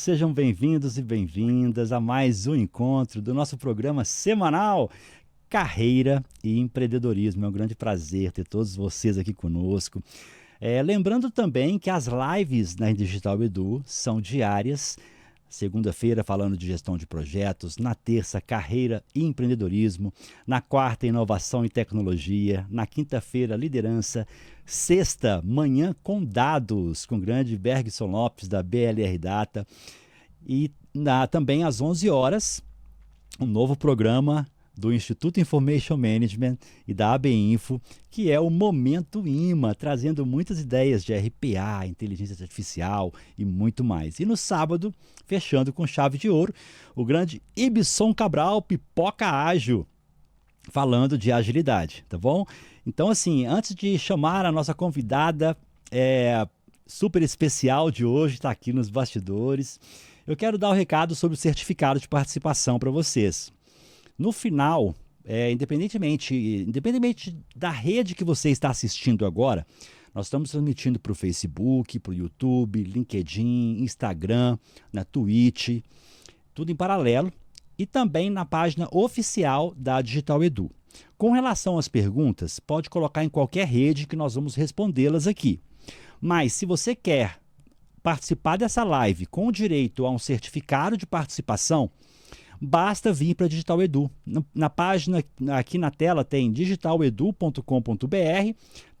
Sejam bem-vindos e bem-vindas a mais um encontro do nosso programa semanal Carreira e Empreendedorismo. É um grande prazer ter todos vocês aqui conosco. Lembrando também que as lives na Digital Edu são diárias. Segunda-feira falando de gestão de projetos, na terça carreira e empreendedorismo, na quarta inovação e tecnologia, na quinta-feira liderança, sexta manhã com dados, com o grande Bergson Lopes da BLR Data e também às 11 horas um novo programa do Instituto Information Management e da AB Info, que é o Momento IMA, trazendo muitas ideias de RPA, inteligência artificial e muito mais. E no sábado, fechando com chave de ouro, o grande Ibson Cabral, Pipoca Ágil, falando de agilidade, tá bom? Então, assim, antes de chamar a nossa convidada super especial de hoje, está aqui nos bastidores, eu quero dar um recado sobre o certificado de participação para vocês. No final, independentemente da rede que você está assistindo agora, nós estamos transmitindo para o Facebook, para o YouTube, LinkedIn, Instagram, na Twitch, tudo em paralelo, e também na página oficial da Digital Edu. Com relação às perguntas, pode colocar em qualquer rede que nós vamos respondê-las aqui. Mas se você quer participar dessa live com direito a um certificado de participação, basta vir para a Digital Edu. Na página aqui na tela tem digitaledu.com.br,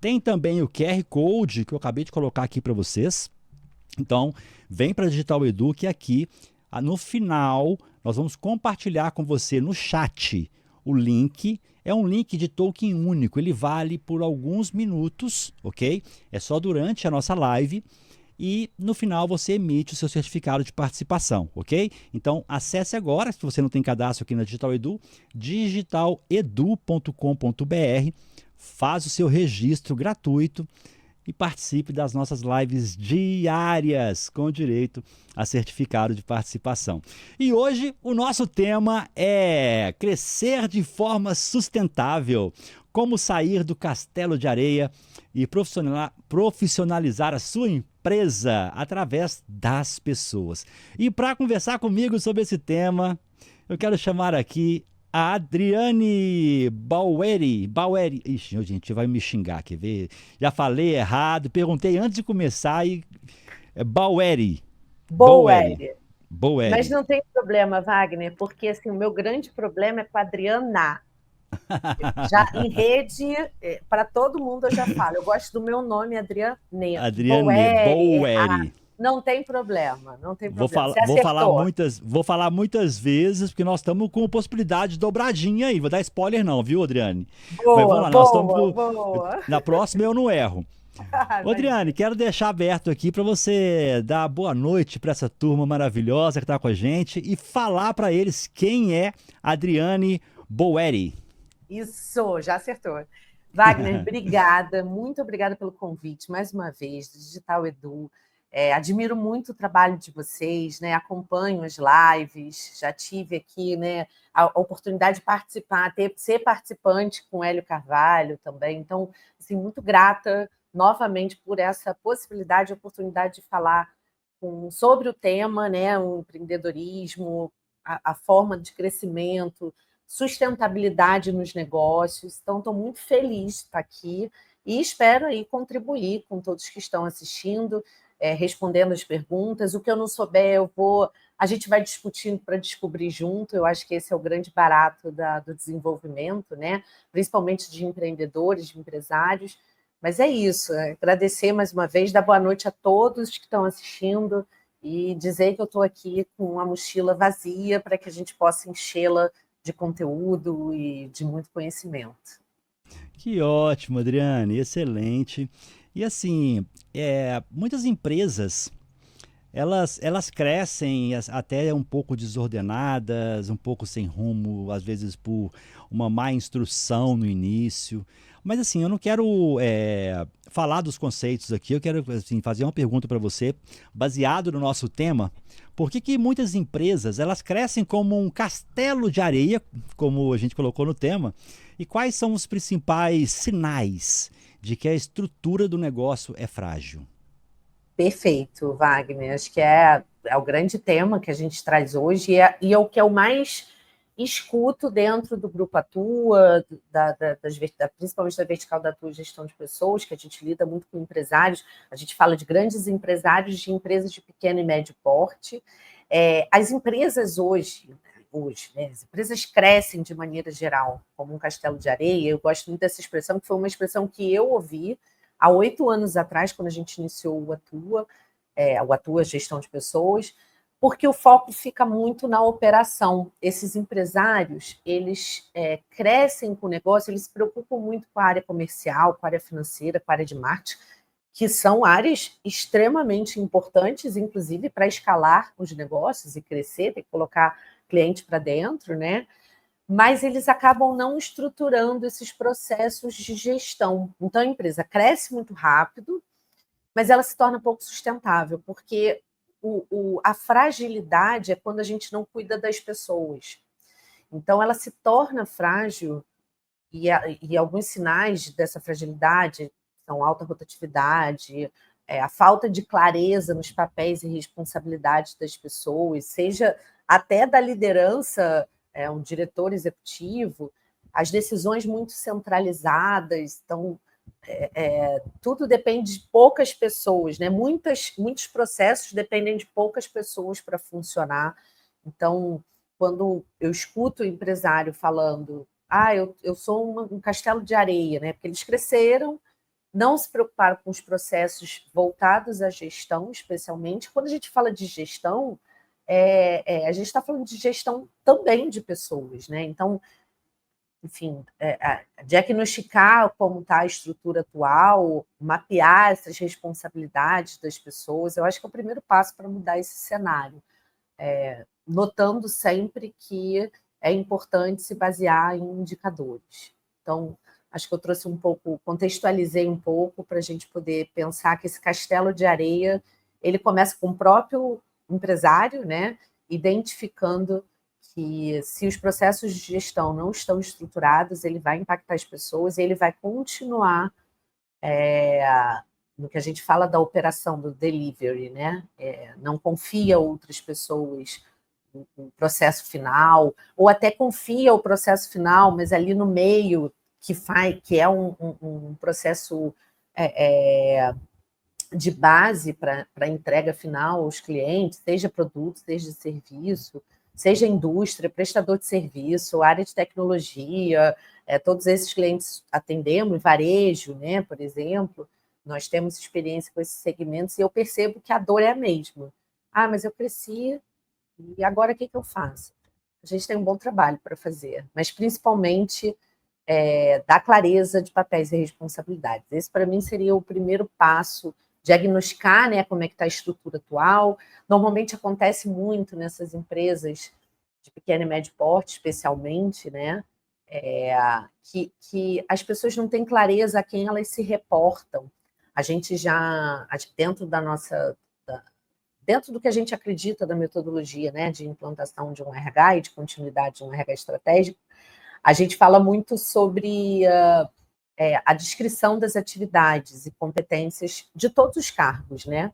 tem também o QR Code que eu acabei de colocar aqui para vocês. Então, vem para a Digital Edu que aqui, no final, nós vamos compartilhar com você no chat o link. É um link de token único, ele vale por alguns minutos, ok? É só durante a nossa live. E no final você emite o seu certificado de participação, ok? Então acesse agora, se você não tem cadastro aqui na Digital Edu, digitaledu.com.br, faz o seu registro gratuito e participe das nossas lives diárias com direito a certificado de participação. E hoje o nosso tema é crescer de forma sustentável, como sair do castelo de areia e profissionalizar a sua empresa através das pessoas. E para conversar comigo sobre esse tema, eu quero chamar aqui a Adriane Baueri. Ixi, gente, vai me xingar, quer ver? Já falei errado, perguntei antes de começar e... Baueri. Mas não tem problema, Wagner, porque assim, o meu grande problema é com a Adriana. Já em rede, para todo mundo eu já falo. Eu gosto do meu nome, Adriane Baueri. Não tem problema, não tem problema. Vou falar muitas vezes, porque nós estamos com possibilidade de dobradinha aí. Vou dar spoiler não, viu, Adriane? Boa. Na próxima eu não erro. Ô, Adriane, quero deixar aberto aqui para você dar boa noite para essa turma maravilhosa que está com a gente e falar para eles quem é Adriane Baueri. Isso, já acertou. Wagner, obrigada, muito obrigada pelo convite, mais uma vez, do Digital Edu. Admiro muito o trabalho de vocês, né? Acompanho as lives, já tive aqui, né, a oportunidade de participar, ser participante com Hélio Carvalho também. Então, assim, muito grata novamente por essa possibilidade e oportunidade de falar sobre o tema, né? O empreendedorismo, a forma de crescimento, sustentabilidade nos negócios. Então, estou muito feliz de estar aqui e espero aí contribuir com todos que estão assistindo, respondendo as perguntas. O que eu não souber, a gente vai discutindo para descobrir junto. Eu acho que esse é o grande barato do desenvolvimento, né? Principalmente de empreendedores, de empresários. Mas é isso, agradecer mais uma vez, dar boa noite a todos que estão assistindo e dizer que eu estou aqui com a mochila vazia para que a gente possa enchê-la de conteúdo e de muito conhecimento. Que ótimo, Adriane, excelente. E assim, muitas empresas, elas crescem até um pouco desordenadas, um pouco sem rumo, às vezes por uma má instrução no início. Mas assim, eu não quero falar dos conceitos aqui, eu quero assim, fazer uma pergunta para você, baseado no nosso tema. Por que muitas empresas elas crescem como um castelo de areia, como a gente colocou no tema, e quais são os principais sinais de que a estrutura do negócio é frágil? Perfeito, Wagner. Acho que é o grande tema que a gente traz hoje e é o que é o mais escuto dentro do Grupo Atua, principalmente da vertical da Atua Gestão de Pessoas, que a gente lida muito com empresários. A gente fala de grandes empresários, de empresas de pequeno e médio porte. As empresas hoje, né, as empresas crescem de maneira geral, como um castelo de areia. Eu gosto muito dessa expressão, que foi uma expressão que eu ouvi há 8 anos atrás, quando a gente iniciou o Atua Gestão de Pessoas, porque o foco fica muito na operação. Esses empresários, eles crescem com o negócio, eles se preocupam muito com a área comercial, com a área financeira, com a área de marketing, que são áreas extremamente importantes, inclusive para escalar os negócios e crescer, tem que colocar cliente para dentro, né? Mas eles acabam não estruturando esses processos de gestão. Então, a empresa cresce muito rápido, mas ela se torna pouco sustentável, porque a fragilidade é quando a gente não cuida das pessoas. Então, ela se torna frágil, e alguns sinais dessa fragilidade são alta rotatividade, a falta de clareza nos papéis e responsabilidades das pessoas, seja até da liderança, um diretor executivo, as decisões muito centralizadas. Então, tudo depende de poucas pessoas, né? Muitos processos dependem de poucas pessoas para funcionar. Então, quando eu escuto o empresário falando, eu sou um castelo de areia, né? Porque eles cresceram, não se preocuparam com os processos voltados à gestão, especialmente. Quando a gente fala de gestão, a gente está falando de gestão também de pessoas, né? Então, enfim, diagnosticar como está a estrutura atual, mapear essas responsabilidades das pessoas, eu acho que é o primeiro passo para mudar esse cenário, notando sempre que é importante se basear em indicadores. Então, acho que eu trouxe um pouco, contextualizei um pouco para a gente poder pensar que esse castelo de areia, ele começa com o próprio empresário, né, identificando que se os processos de gestão não estão estruturados, ele vai impactar as pessoas e ele vai continuar no que a gente fala da operação do delivery, né? Não confia outras pessoas no processo final, ou até confia o processo final, mas ali no meio que é um processo de base para a entrega final aos clientes, seja produto, seja serviço, seja indústria, prestador de serviço, área de tecnologia, todos esses clientes atendemos, varejo, né, por exemplo, nós temos experiência com esses segmentos e eu percebo que a dor é a mesma. Mas eu cresci e agora o que eu faço? A gente tem um bom trabalho para fazer, mas principalmente dar clareza de papéis e responsabilidades. Esse, para mim, seria o primeiro passo, diagnosticar, né, como é que está a estrutura atual. Normalmente acontece muito nessas empresas de pequeno e médio porte, especialmente, né, que as pessoas não têm clareza a quem elas se reportam. A gente já, dentro do que a gente acredita da metodologia, né, de implantação de um RH e de continuidade de um RH estratégico, a gente fala muito sobre a descrição das atividades e competências de todos os cargos, né?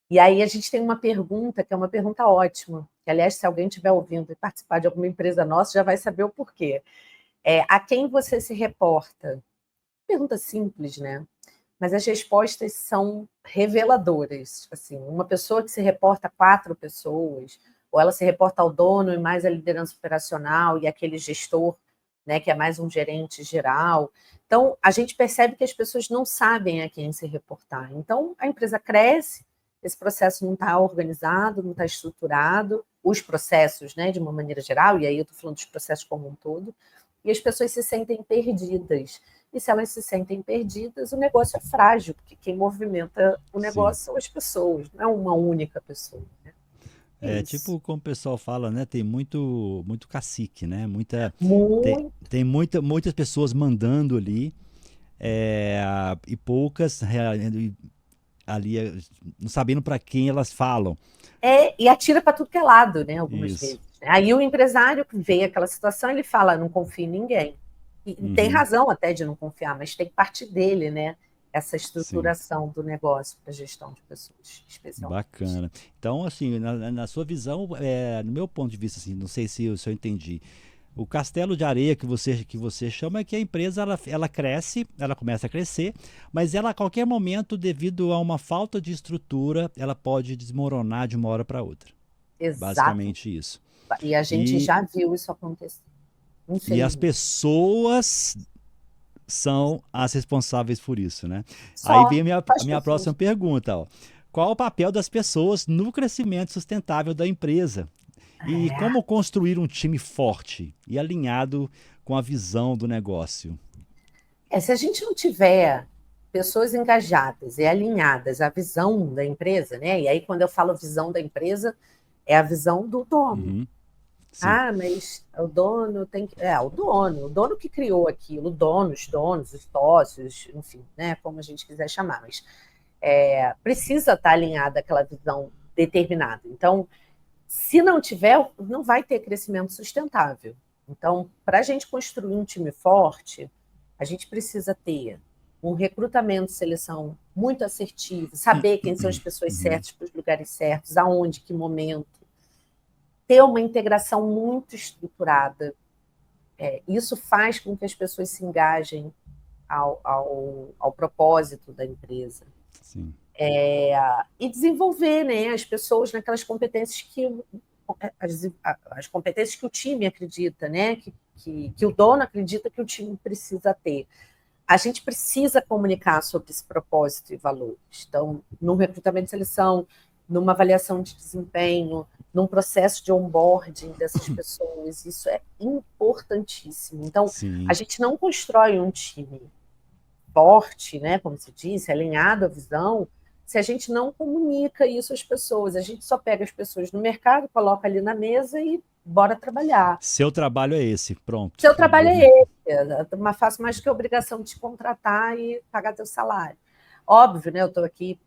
E aí a gente tem uma pergunta, que é uma pergunta ótima, que, aliás, se alguém estiver ouvindo e participar de alguma empresa nossa, já vai saber o porquê. A quem você se reporta? Pergunta simples, né? Mas as respostas são reveladoras. Assim, uma pessoa que se reporta a 4 pessoas, ou ela se reporta ao dono e mais a liderança operacional e aquele gestor, né, que é mais um gerente geral. Então, a gente percebe que as pessoas não sabem a quem se reportar. Então, a empresa cresce, esse processo não está organizado, não está estruturado, os processos, né, de uma maneira geral, e aí eu estou falando dos processos como um todo, e as pessoas se sentem perdidas. E se elas se sentem perdidas, o negócio é frágil, porque quem movimenta o negócio Sim. são as pessoas, não é uma única pessoa, né? Tipo como o pessoal fala, né? Tem muito cacique, né? Muitas pessoas mandando ali e poucas ali não sabendo para quem elas falam. E atira para tudo que é lado, né? Algumas vezes. Né? Aí o empresário que vê aquela situação, ele fala, não confio em ninguém. E tem razão até de não confiar, mas tem que partir dele, né? essa sim. estruturação do negócio para gestão de pessoas, especialmente. Bacana. Então, assim, na sua visão, no meu ponto de vista, assim, não sei se eu entendi. O castelo de areia que você chama é que a empresa ela cresce, ela começa a crescer, mas ela a qualquer momento, devido a uma falta de estrutura, ela pode desmoronar de uma hora para outra. Exato. Basicamente isso. E a gente E, já viu isso acontecer, e as infelizmente. pessoas são as responsáveis por isso, né? Aí Só vem a as minha próxima pessoas. pergunta, ó. Qual o papel das pessoas no crescimento sustentável da empresa? E É. como construir um time forte e alinhado com a visão do negócio? Se a gente não tiver pessoas engajadas e alinhadas à visão da empresa, né? E aí, quando eu falo visão da empresa, é a visão do dono. Uhum, sim, Ah, mas o dono tem que. O dono que criou aquilo, o dono, os donos, os sócios, enfim, né? Como a gente quiser chamar, mas precisa estar alinhada àquela visão determinada. Então, se não tiver, não vai ter crescimento sustentável. Então, para a gente construir um time forte, a gente precisa ter um recrutamento e seleção muito assertivo, saber quem são as pessoas uhum, certas para os lugares certos, aonde, que momento, ter uma integração muito estruturada. Isso faz com que as pessoas se engajem ao propósito da empresa. sim, E desenvolver, né, as pessoas naquelas competências as competências que o time acredita, né, que o dono acredita que o time precisa ter. A gente precisa comunicar sobre esse propósito e valores. Então, no recrutamento e seleção, numa avaliação de desempenho, num processo de onboarding dessas pessoas, isso é importantíssimo. Então, a sim. gente não constrói um time forte, né, como se disse, alinhado à visão, se a gente não comunica isso às pessoas. A gente só pega as pessoas no mercado, coloca ali na mesa e bora trabalhar. Seu trabalho é esse, pronto. Seu trabalho é esse, mas faço mais do que a obrigação de te contratar e pagar teu salário. Óbvio, né? Eu estou aqui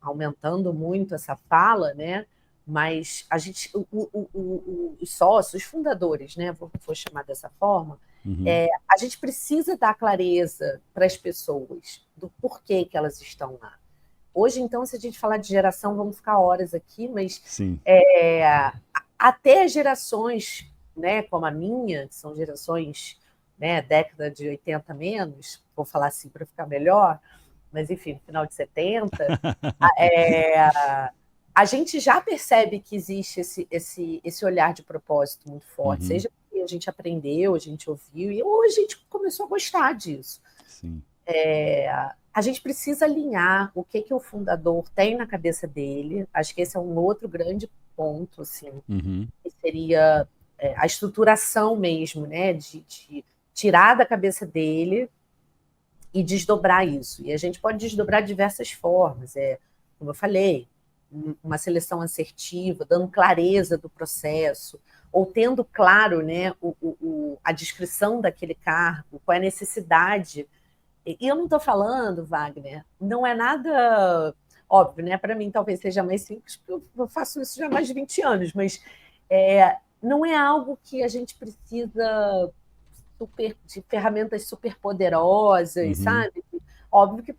aumentando muito essa fala, né? Mas a gente, os sócios, os fundadores, né? Vou chamar dessa forma, Uhum, a gente precisa dar clareza para as pessoas do porquê que elas estão lá. Hoje, então, se a gente falar de geração, vamos ficar horas aqui, mas sim. até gerações, né, como a minha, que são gerações, né, década de 80 menos, vou falar assim para ficar melhor, mas enfim, final de 70, é, a gente já percebe que existe esse olhar de propósito muito forte, Uhum, seja porque a gente aprendeu, a gente ouviu, e hoje a gente começou a gostar disso. sim. A gente precisa alinhar o que o fundador tem na cabeça dele. Acho que esse é um outro grande ponto, assim, Uhum, que seria a estruturação mesmo, né? De tirar da cabeça dele e desdobrar isso. E a gente pode desdobrar de diversas formas. Como eu falei, uma seleção assertiva, dando clareza do processo, ou tendo claro, né, a descrição daquele cargo, qual é a necessidade. E eu não estou falando, Wagner, não é nada óbvio, né? Para mim talvez seja mais simples, porque eu faço isso já há mais de 20 anos, mas não é algo que a gente precisa de ferramentas super poderosas, uhum, sabe? Óbvio que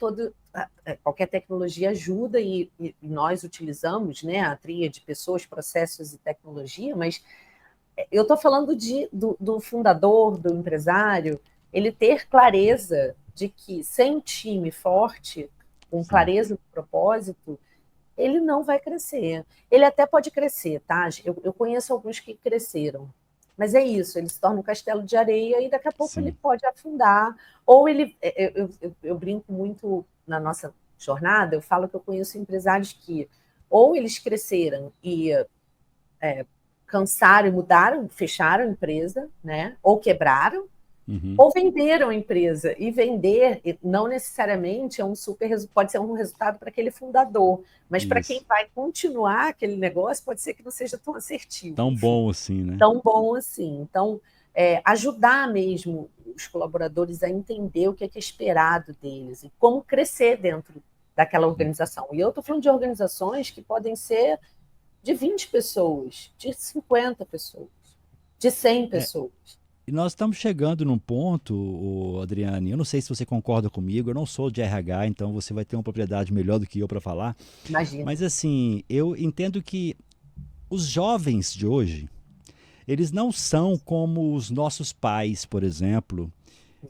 qualquer tecnologia ajuda e nós utilizamos, né, a tríade de pessoas, processos e tecnologia, mas eu estou falando do fundador, do empresário, ele ter clareza de que sem um time forte, com sim. clareza do propósito, ele não vai crescer. Ele até pode crescer, tá? Eu conheço alguns que cresceram, mas é isso, ele se torna um castelo de areia e daqui a pouco ele Sim. pode afundar. Ou ele. Eu brinco muito na nossa jornada, eu falo que eu conheço empresários que ou eles cresceram e cansaram e mudaram, fecharam a empresa, né? Ou quebraram, Uhum, ou venderam a empresa. E vender não necessariamente pode ser um resultado para aquele fundador, mas para quem isso. vai continuar aquele negócio, pode ser que não seja tão assertivo, Tão enfim, bom assim, né? tão bom assim. Então, ajudar mesmo os colaboradores a entender o que é esperado deles e como crescer dentro daquela organização. E eu estou falando de organizações que podem ser de 20 pessoas, de 50 pessoas, de 100 É, pessoas. E nós estamos chegando num ponto, Adriane, eu não sei se você concorda comigo, eu não sou de RH, então você vai ter uma propriedade melhor do que eu para falar, Imagina. mas assim, eu entendo que os jovens de hoje, eles não são como os nossos pais, por exemplo,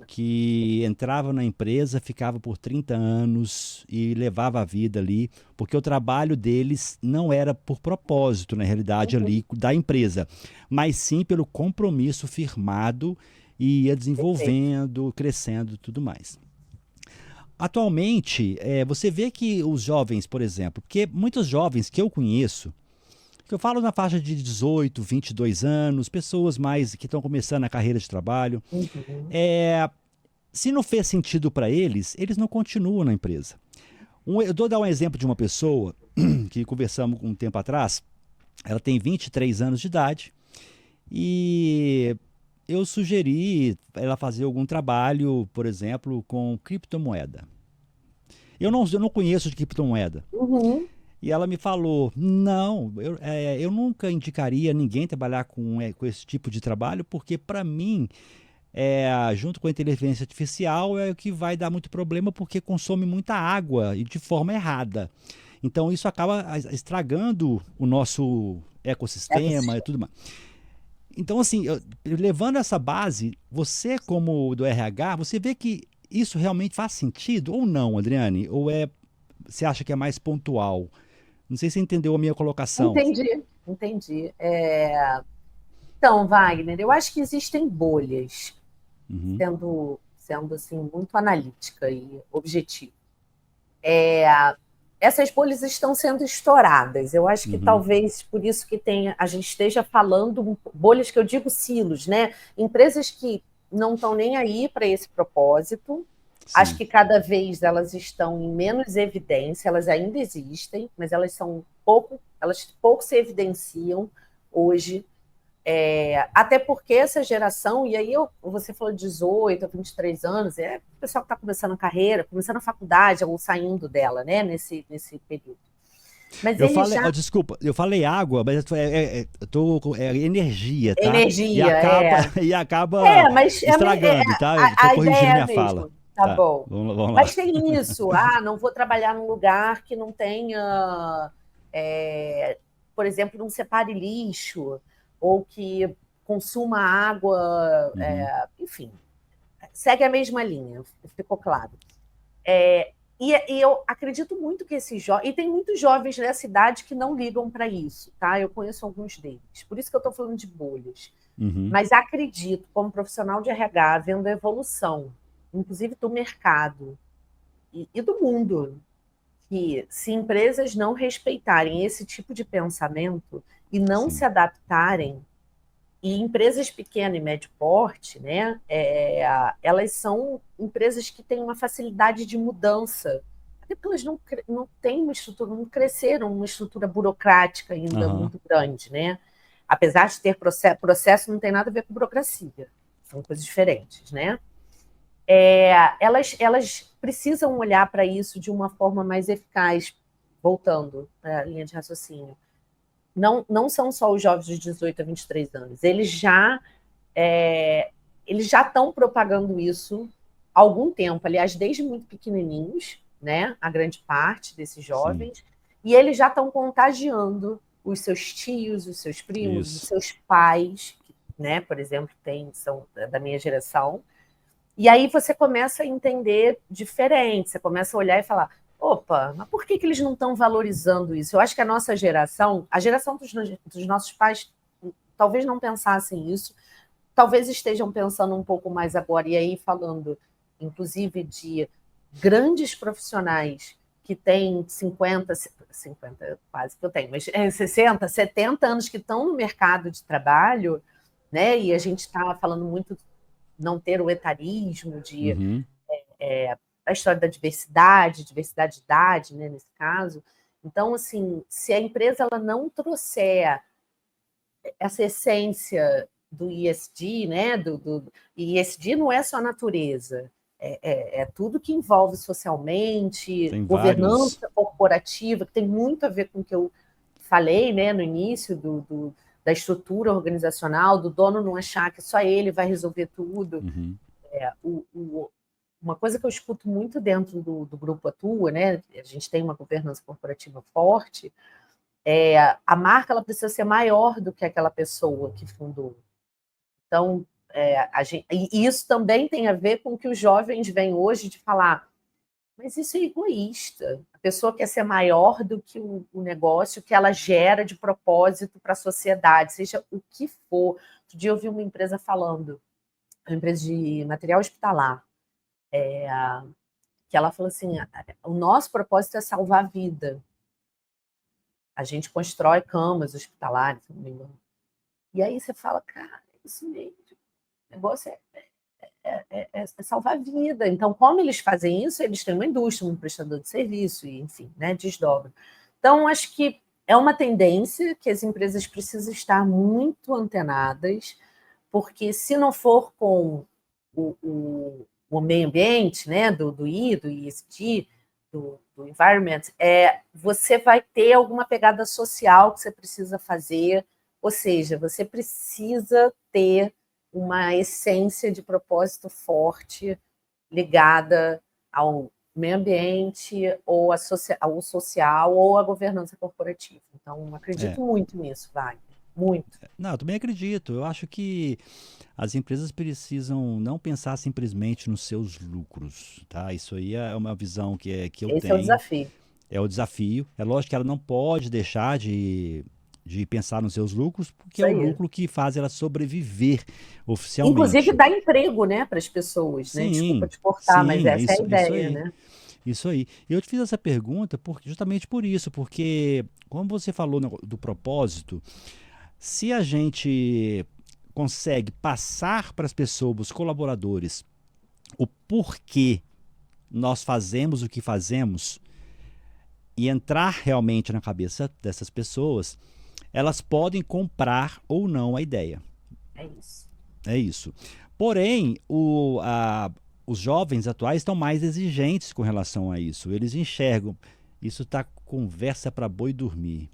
que entrava na empresa, ficava por 30 anos e levava a vida ali, porque o trabalho deles não era por propósito, na realidade, Uhum, ali da empresa, mas sim pelo compromisso firmado e ia perfeito. desenvolvendo, crescendo e tudo mais. Atualmente, você vê que os jovens, por exemplo, porque muitos jovens que eu conheço, que eu falo na faixa de 18, 22 anos, pessoas mais que estão começando a carreira de trabalho, Uhum, é, se não fez sentido para eles, eles não continuam na empresa. Eu vou dar um exemplo de uma pessoa que conversamos um tempo atrás. Ela tem 23 anos de idade e eu sugeri ela fazer algum trabalho, por exemplo, com criptomoeda. Eu não conheço de criptomoeda. uhum, E ela me falou: não, eu nunca indicaria ninguém trabalhar com esse tipo de trabalho, porque para mim junto com a inteligência artificial, é o que vai dar muito problema porque consome muita água e de forma errada. Então isso acaba estragando o nosso ecossistema e ecossistema. tudo mais. Então, assim, levando essa base, você como do RH, você vê que isso realmente faz sentido ou não, Adriane? Ou você acha que é mais pontual? Não sei se você entendeu a minha colocação. Entendi, entendi. Então, Wagner, eu acho que existem bolhas, Uhum, sendo assim, muito analítica e objetiva. Essas bolhas estão sendo estouradas. Eu acho que uhum, talvez por isso que a gente esteja falando bolhas que eu digo silos, né? Empresas que não estão nem aí para esse propósito. Acho sim. que cada vez elas estão em menos evidência, elas ainda existem, mas elas pouco se evidenciam hoje. Até porque essa geração, e aí você falou de 18 a 23 anos, é o pessoal que está começando a carreira, começando a faculdade ou saindo dela, né, nesse período. Mas Eu ele falei, já. ó, desculpa, eu falei água, mas é energia, tá? E Energia, acaba, é. e acaba Mas estragando, tá? Eu tô a ideia corrigindo é a minha fala. mesma, tá Tá, bom. vamos lá. Mas tem isso, não vou trabalhar num lugar que não tenha, é, por exemplo, não separe lixo, ou que consuma água, Uhum, enfim, segue a mesma linha, ficou claro. E eu acredito muito que esses jovens. E tem muitos jovens nessa idade que não ligam para isso, tá? Eu conheço alguns deles. Por isso que eu estou falando de bolhas. uhum, Mas acredito, como profissional de RH, vendo a evolução, inclusive do mercado e do mundo, que se empresas não respeitarem esse tipo de pensamento e não se sim, adaptarem, e empresas pequeno e médio porte, né, elas são empresas que têm uma facilidade de mudança, até porque elas não têm uma estrutura, não cresceram uma estrutura burocrática ainda aham, muito grande, né? Apesar de ter processo não tem nada a ver com burocracia, são coisas diferentes, né? Elas precisam olhar para isso de uma forma mais eficaz, voltando à linha de raciocínio. Não são só os jovens de 18 a 23 anos, é, eles já estão propagando isso há algum tempo, aliás, desde muito pequenininhos, né? A grande parte desses sim, jovens, e eles já estão contagiando os seus tios, os seus primos, os isso. seus pais, né? Por exemplo, são da minha geração. E aí você começa a entender diferente, você começa a olhar e falar: opa, mas por que eles não estão valorizando isso? Eu acho que a nossa geração, a geração dos nossos pais, talvez não pensassem isso, talvez estejam pensando um pouco mais agora, e aí falando, inclusive, de grandes profissionais que têm 50 quase que eu tenho, mas 60, 70 anos que estão no mercado de trabalho, né? E a gente está falando muito não ter o etarismo, Uhum, a história da diversidade de idade, né, nesse caso. Então, assim, se a empresa ela não trouxer essa essência do ESG, né? E ESG não é só a natureza, é tudo que envolve socialmente, tem vários. governança corporativa, que tem muito a ver com o que eu falei, né, no início da estrutura organizacional, do dono não achar que só ele vai resolver tudo. Uhum. Uma coisa que eu escuto muito dentro do Grupo Atua, né? A gente tem uma governança corporativa forte, a marca ela precisa ser maior do que aquela pessoa que fundou. Então, e isso também tem a ver com o que os jovens vêm hoje de falar, mas isso é egoísta. A pessoa quer ser maior do que o negócio que ela gera de propósito para a sociedade, seja o que for. Outro dia eu vi uma empresa falando, uma empresa de material hospitalar, que ela falou assim, o nosso propósito é salvar a vida. A gente constrói camas hospitalares, se não me engano. E aí você fala, cara, isso mesmo. O negócio é salvar a vida. Então, como eles fazem isso? Eles têm uma indústria, um prestador de serviço, e, enfim, né, desdobra. Então, acho que é uma tendência que as empresas precisam estar muito antenadas, porque se não for com o meio ambiente, né, do ESG, do environment, você vai ter alguma pegada social que você precisa fazer, ou seja, você precisa ter uma essência de propósito forte ligada ao meio ambiente, ou ao social, ou à governança corporativa. Então, acredito muito nisso, Wagner. Muito. Não, eu também acredito. Eu acho que as empresas precisam não pensar simplesmente nos seus lucros, tá? Isso aí é uma visão que eu Esse é o tenho. desafio. É o desafio. É lógico que ela não pode deixar de pensar nos seus lucros, porque é Isso o aí. lucro que faz ela sobreviver Inclusive, oficialmente. dá emprego, né, para as pessoas, né? Desculpa Sim, te cortar, mas sim, essa é a isso ideia, aí. né? Isso aí. E eu te fiz essa pergunta justamente por isso, porque, como você falou do propósito, se a gente consegue passar para as pessoas, os colaboradores, o porquê nós fazemos o que fazemos e entrar realmente na cabeça dessas pessoas, elas podem comprar ou não a ideia. É isso. É isso. Porém, os jovens atuais estão mais exigentes com relação a isso. Eles enxergam. Isso está conversa para boi dormir.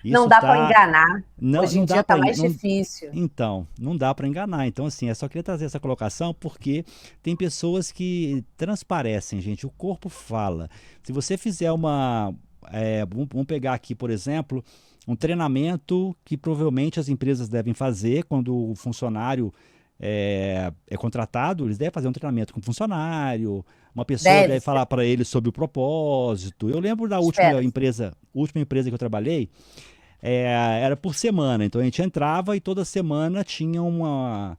Não Isso dá para está. enganar. Não, Hoje em não dia dá está para. mais difícil. Então, não dá para enganar. Então, assim, eu só queria trazer essa colocação porque tem pessoas que transparecem, gente. O corpo fala. Se você fizer vamos pegar aqui, por exemplo, um treinamento que provavelmente as empresas devem fazer quando o funcionário é contratado, eles devem fazer um treinamento com o funcionário, uma pessoa Deve deve ser. falar para ele sobre o propósito. Eu lembro da Espera. última empresa que eu trabalhei, era por semana, então a gente entrava e toda semana tinha um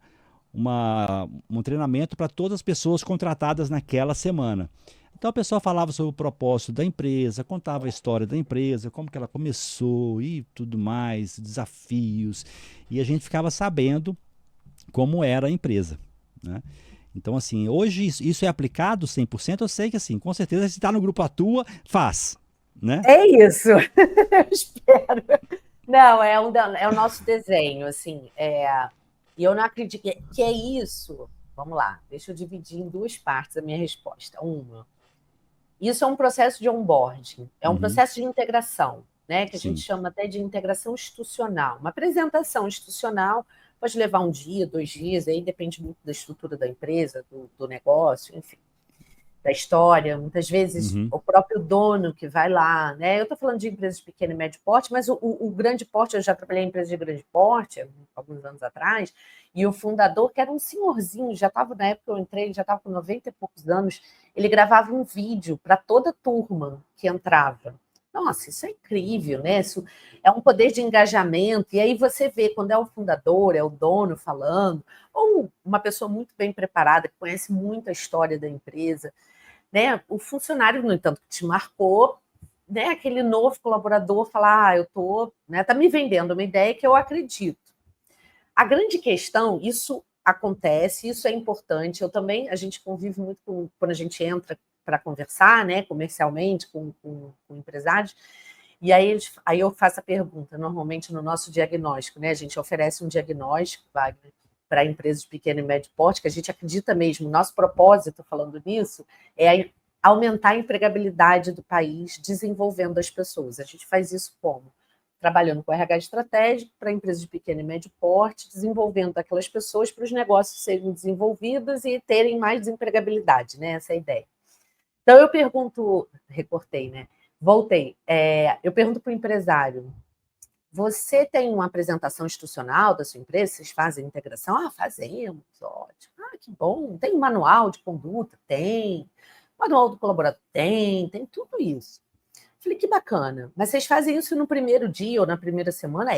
treinamento para todas as pessoas contratadas naquela semana. Então a pessoa falava sobre o propósito da empresa, contava a história da empresa, como que ela começou e tudo mais, desafios, e a gente ficava sabendo como era a empresa, né? Então, assim, hoje isso é aplicado 100%, eu sei que, assim, com certeza, se está no grupo Atua, faz, né? É isso. Eu espero. Não, é o nosso desenho, assim. E eu não acredito que é isso. Vamos lá, deixa eu dividir em duas partes a minha resposta. Uma, isso é um processo de onboarding, é um Uhum, processo de integração, né? Que a gente sim. chama até de integração institucional. Uma apresentação institucional pode levar um dia, 2 dias, aí depende muito da estrutura da empresa, do negócio, enfim, da história. Muitas vezes Uhum, o próprio dono que vai lá, né? Eu estou falando de empresas de pequeno e médio porte, mas o grande porte, eu já trabalhei em empresas de grande porte, alguns anos atrás, e o fundador, que era um senhorzinho, já estava, na época que eu entrei, ele já estava com 90 e poucos anos, ele gravava um vídeo para toda a turma que entrava. Nossa, isso é incrível, né? Isso é um poder de engajamento. E aí você vê quando é o fundador, é o dono falando, ou uma pessoa muito bem preparada, que conhece muito a história da empresa, né? O funcionário, no entanto, que te marcou, né? Aquele novo colaborador falar, eu tô, né? Tá me vendendo uma ideia que eu acredito. A grande questão, isso acontece, isso é importante. Eu também, a gente convive muito quando a gente entra para conversar, né? Comercialmente com empresários. E aí eu faço a pergunta, normalmente no nosso diagnóstico, né? A gente oferece um diagnóstico, Wagner, para empresas de pequeno e médio porte, que a gente acredita mesmo, nosso propósito, falando nisso, é aumentar a empregabilidade do país, desenvolvendo as pessoas. A gente faz isso como? trabalhando com RH estratégico para empresas de pequeno e médio porte, desenvolvendo aquelas pessoas para os negócios serem desenvolvidos e terem mais desempregabilidade, né? Essa é a ideia. Então, eu pergunto, recortei, né? Voltei. Eu pergunto para o empresário, você tem uma apresentação institucional da sua empresa? Vocês fazem integração? Ah, fazemos, ótimo. Ah, que bom. Tem um manual de conduta? Tem. Manual do colaborador? Tem tudo isso. Falei, que bacana. Mas vocês fazem isso no primeiro dia ou na primeira semana?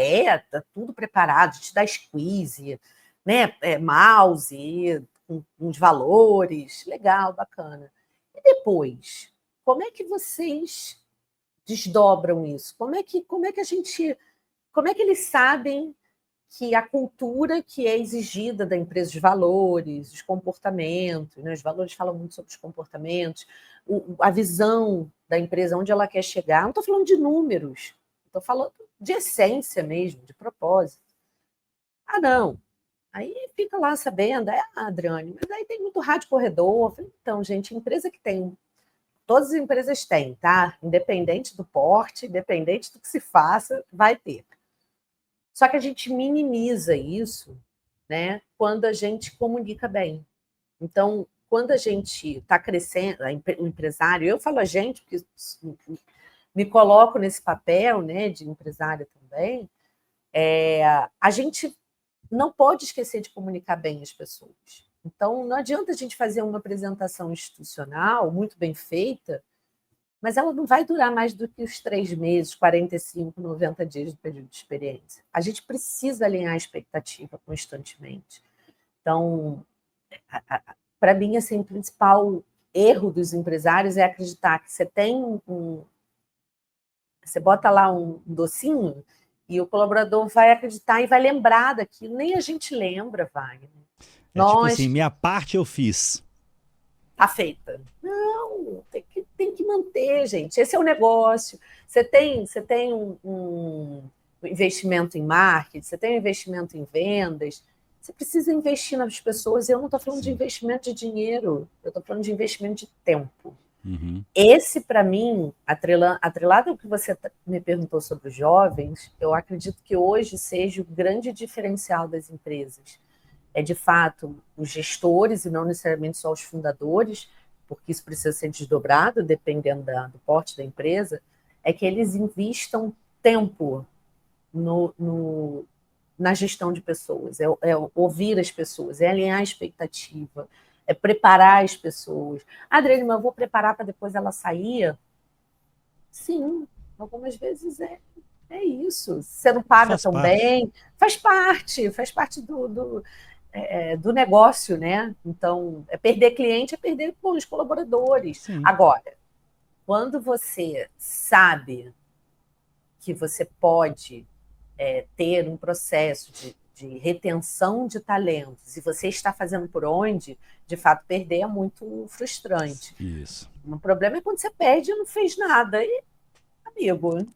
Tá tudo preparado, te dá squeeze, né? Mouse, com os valores. Legal, bacana. E depois, como é que vocês desdobram isso? Como é que a gente, como é que eles sabem que a cultura que é exigida da empresa, os valores, os comportamentos, né? Os valores falam muito sobre os comportamentos, a visão da empresa, onde ela quer chegar. Não estou falando de números, estou falando de essência mesmo, de propósito. Ah, não. Aí fica lá sabendo, Adriane, mas aí tem muito rádio corredor. Então, gente, empresa que tem, todas as empresas têm, tá? Independente do porte, independente do que se faça, vai ter. Só que a gente minimiza isso, né, quando a gente comunica bem. Então, quando a gente está crescendo, o empresário, eu falo a gente, porque me coloco nesse papel, né, de empresária também, a gente não pode esquecer de comunicar bem as pessoas. Então, não adianta a gente fazer uma apresentação institucional muito bem feita, mas ela não vai durar mais do que os 3 meses, 45, 90 dias do período de experiência. A gente precisa alinhar a expectativa constantemente. Então, para mim, assim, o principal erro dos empresários é acreditar que você tem você bota lá um docinho e o colaborador vai acreditar e vai lembrar daquilo. Nem a gente lembra, Wagner. Tipo assim, minha parte eu fiz. Tá feita. Não, tem que manter, gente. Esse é o negócio. Você tem um investimento em marketing, você tem um investimento em vendas, você precisa investir nas pessoas. Eu não estou falando de investimento de dinheiro, eu estou falando de investimento de tempo. Uhum. Esse, para mim, atrelado ao que você me perguntou sobre os jovens, eu acredito que hoje seja o grande diferencial das empresas. É, de fato, os gestores, e não necessariamente só os fundadores, porque isso precisa ser desdobrado, dependendo do porte da empresa, é que eles investam tempo na gestão de pessoas, é ouvir as pessoas, é alinhar a expectativa, é preparar as pessoas. Adriane, mas eu vou preparar para depois ela sair? Sim, algumas vezes é isso. Você não paga tão bem, faz parte do negócio, né? Então, perder cliente, perder os colaboradores. Sim. Agora, quando você sabe que você pode ter um processo de retenção de talentos e você está fazendo por onde, de fato, perder é muito frustrante. Isso. O problema é quando você perde e não fez nada. E, amigo...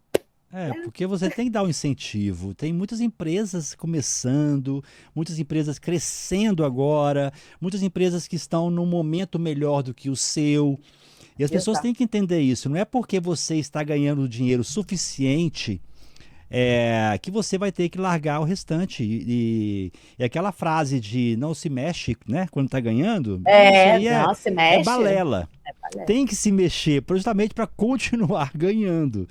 Porque você tem que dar um incentivo. Tem muitas empresas começando, muitas empresas crescendo agora, muitas empresas que estão num momento melhor do que o seu. E as pessoas têm que entender isso. Não é porque você está ganhando dinheiro suficiente que você vai ter que largar o restante. E aquela frase de não se mexe, né? Quando está ganhando, isso aí não se mexe. É balela. Tem que se mexer justamente para continuar ganhando.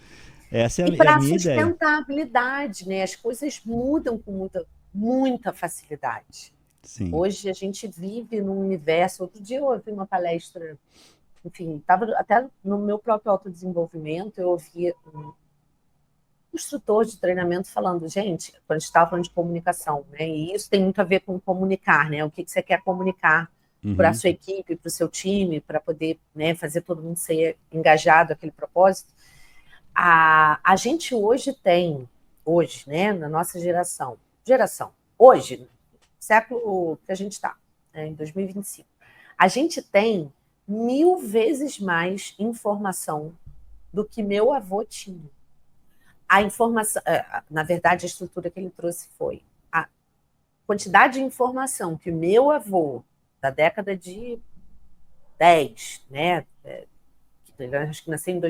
Essa é e para a minha ideia. Sustentabilidade, né? As coisas mudam com muita facilidade. Sim. Hoje a gente vive num universo. Outro dia eu ouvi uma palestra, enfim, estava até no meu próprio autodesenvolvimento, eu ouvi um instrutor de treinamento falando, gente, quando a gente estava falando de comunicação, né? E isso tem muito a ver com comunicar, né? O que você quer comunicar para a sua equipe, para o seu time, para poder, né, fazer todo mundo ser engajado naquele propósito. A gente hoje, né, na nossa geração, hoje, século que a gente está, né, em 2025, a gente tem 1000 vezes mais informação do que meu avô tinha. A informação, na verdade, a estrutura que ele trouxe foi a quantidade de informação que o meu avô, da década de 10, né, acho que nasceu em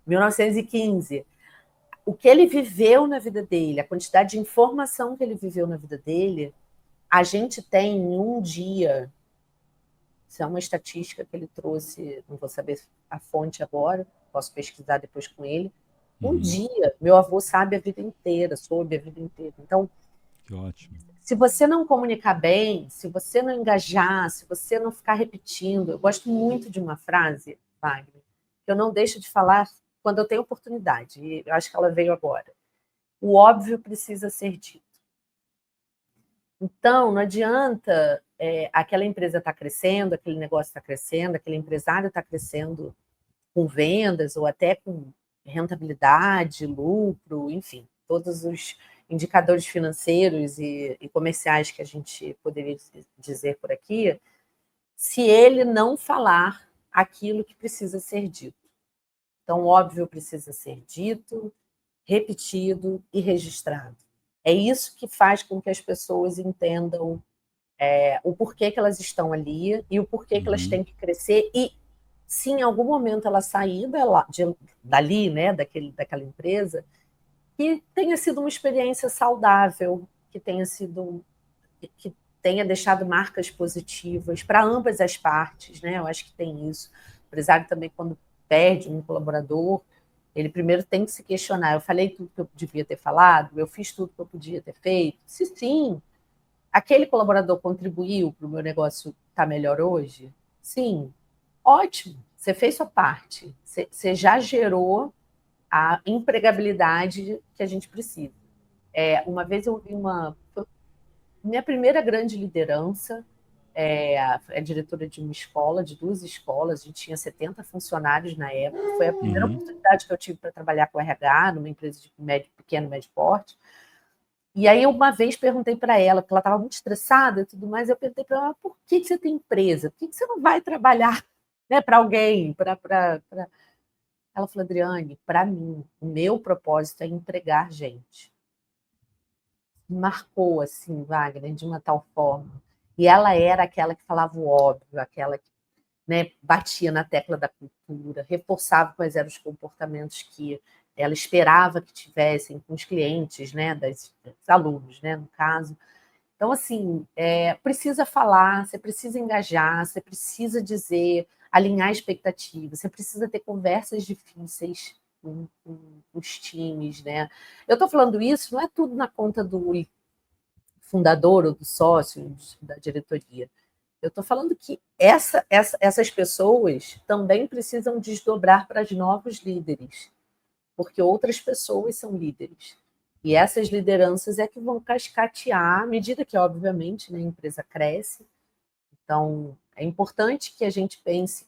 1915, o que ele viveu na vida dele, a quantidade de informação que ele viveu na vida dele, a gente tem em um dia. Isso é uma estatística que ele trouxe, não vou saber a fonte agora, posso pesquisar depois com ele. Um Uhum. dia, meu avô sabe a vida inteira, soube a vida inteira. Então, Que ótimo. se você não comunicar bem, se você não engajar, se você não ficar repetindo, eu gosto muito de uma frase, Wagner, que eu não deixo de falar quando eu tenho oportunidade, e eu acho que ela veio agora. O óbvio precisa ser dito. Então, não adianta aquela empresa estar crescendo, aquele negócio está crescendo, aquele empresário está crescendo com vendas ou até com rentabilidade, lucro, enfim, todos os indicadores financeiros e comerciais que a gente poderia dizer por aqui, se ele não falar aquilo que precisa ser dito. Então, óbvio, precisa ser dito, repetido e registrado. É isso que faz com que as pessoas entendam o porquê que elas estão ali e o porquê que elas Uhum. têm que crescer e se em algum momento ela sair dali, né, daquela empresa, que tenha sido uma experiência saudável, que tenha deixado marcas positivas para ambas as partes, né? Eu acho que tem isso. O empresário também, quando perde um colaborador, ele primeiro tem que se questionar. Eu falei tudo que eu devia ter falado, eu fiz tudo que eu podia ter feito. Se sim, aquele colaborador contribuiu para o meu negócio estar melhor hoje? Sim, ótimo. Você fez sua parte. Você já gerou a empregabilidade que a gente precisa. Uma vez eu vi minha primeira grande liderança, diretora de uma escola, de 2 escolas, a gente tinha 70 funcionários na época, foi a primeira Uhum. oportunidade que eu tive para trabalhar com RH, numa empresa de pequeno, médio porte. E aí, uma vez perguntei para ela, porque ela estava muito estressada e tudo mais, eu perguntei para ela, por que você tem empresa? Por que você não vai trabalhar, né, para alguém? Ela falou, Adriane, para mim, o meu propósito é empregar gente. Marcou, assim, Wagner, de uma tal forma. E ela era aquela que falava o óbvio, aquela que, né, batia na tecla da cultura, reforçava quais eram os comportamentos que ela esperava que tivessem com os clientes, né, dos alunos, né, no caso. Então, assim, precisa falar, você precisa engajar, você precisa dizer, alinhar expectativas, você precisa ter conversas difíceis com os times, né? Eu estou falando isso, não é tudo na conta do fundador ou do sócio, da diretoria. Eu estou falando que essas pessoas também precisam desdobrar para os novos líderes, porque outras pessoas são líderes. E essas lideranças é que vão cascatear à medida que, obviamente, né, a empresa cresce. Então, é importante que a gente pense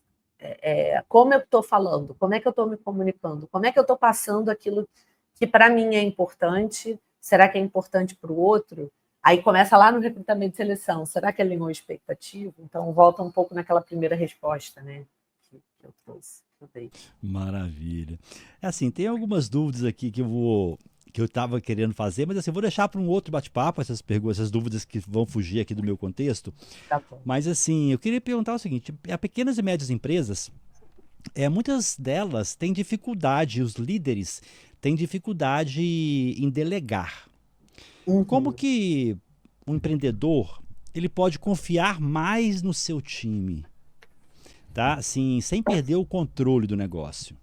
como eu estou falando, como é que eu estou me comunicando, como é que eu estou passando aquilo que para mim é importante, será que é importante para o outro? Aí começa lá no recrutamento e seleção, será que alinhou a expectativa? Então, volta um pouco naquela primeira resposta, né, que eu trouxe, que eu dei. Maravilha. É assim, tem algumas dúvidas aqui que eu estava querendo fazer, mas assim, eu vou deixar para um outro bate-papo essas perguntas, essas dúvidas que vão fugir aqui do meu contexto. Tá bom. Mas assim, eu queria perguntar o seguinte: a pequenas e médias empresas, muitas delas têm dificuldade, os líderes têm dificuldade em delegar. Como Uhum. que um empreendedor ele pode confiar mais no seu time, tá? Assim, sem perder o controle do negócio.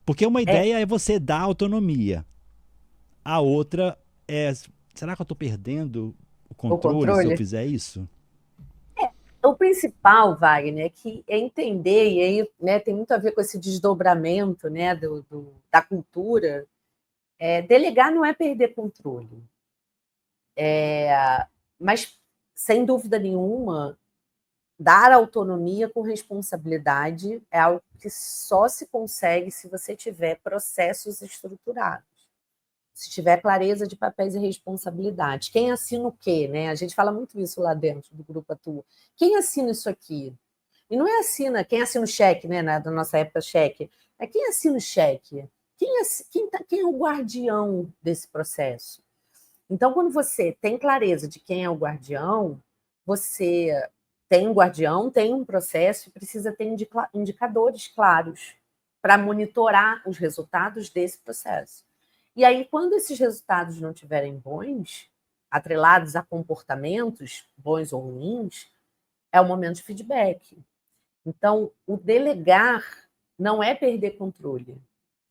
Porque uma É, ideia é você dar autonomia. A outra é, será que eu estou perdendo o o controle se eu controle. fizer isso? O principal, Wagner, é entender, e aí, né, tem muito a ver com esse desdobramento, né, da cultura. Delegar não é perder controle, mas, sem dúvida nenhuma, dar autonomia com responsabilidade é algo que só se consegue se você tiver processos estruturados, se tiver clareza de papéis e responsabilidades. Quem assina o quê, né? A gente fala muito isso lá dentro do Grupo Atua. Quem assina isso aqui? E não é quem assina o cheque, né? Na nossa época, cheque. É quem assina o cheque. Quem é o guardião desse processo? Então, quando você tem clareza de quem é o guardião, você tem um guardião, tem um processo e precisa ter indicadores claros para monitorar os resultados desse processo. E aí, quando esses resultados não estiverem bons, atrelados a comportamentos bons ou ruins, é o momento de feedback. Então, o delegar não é perder controle.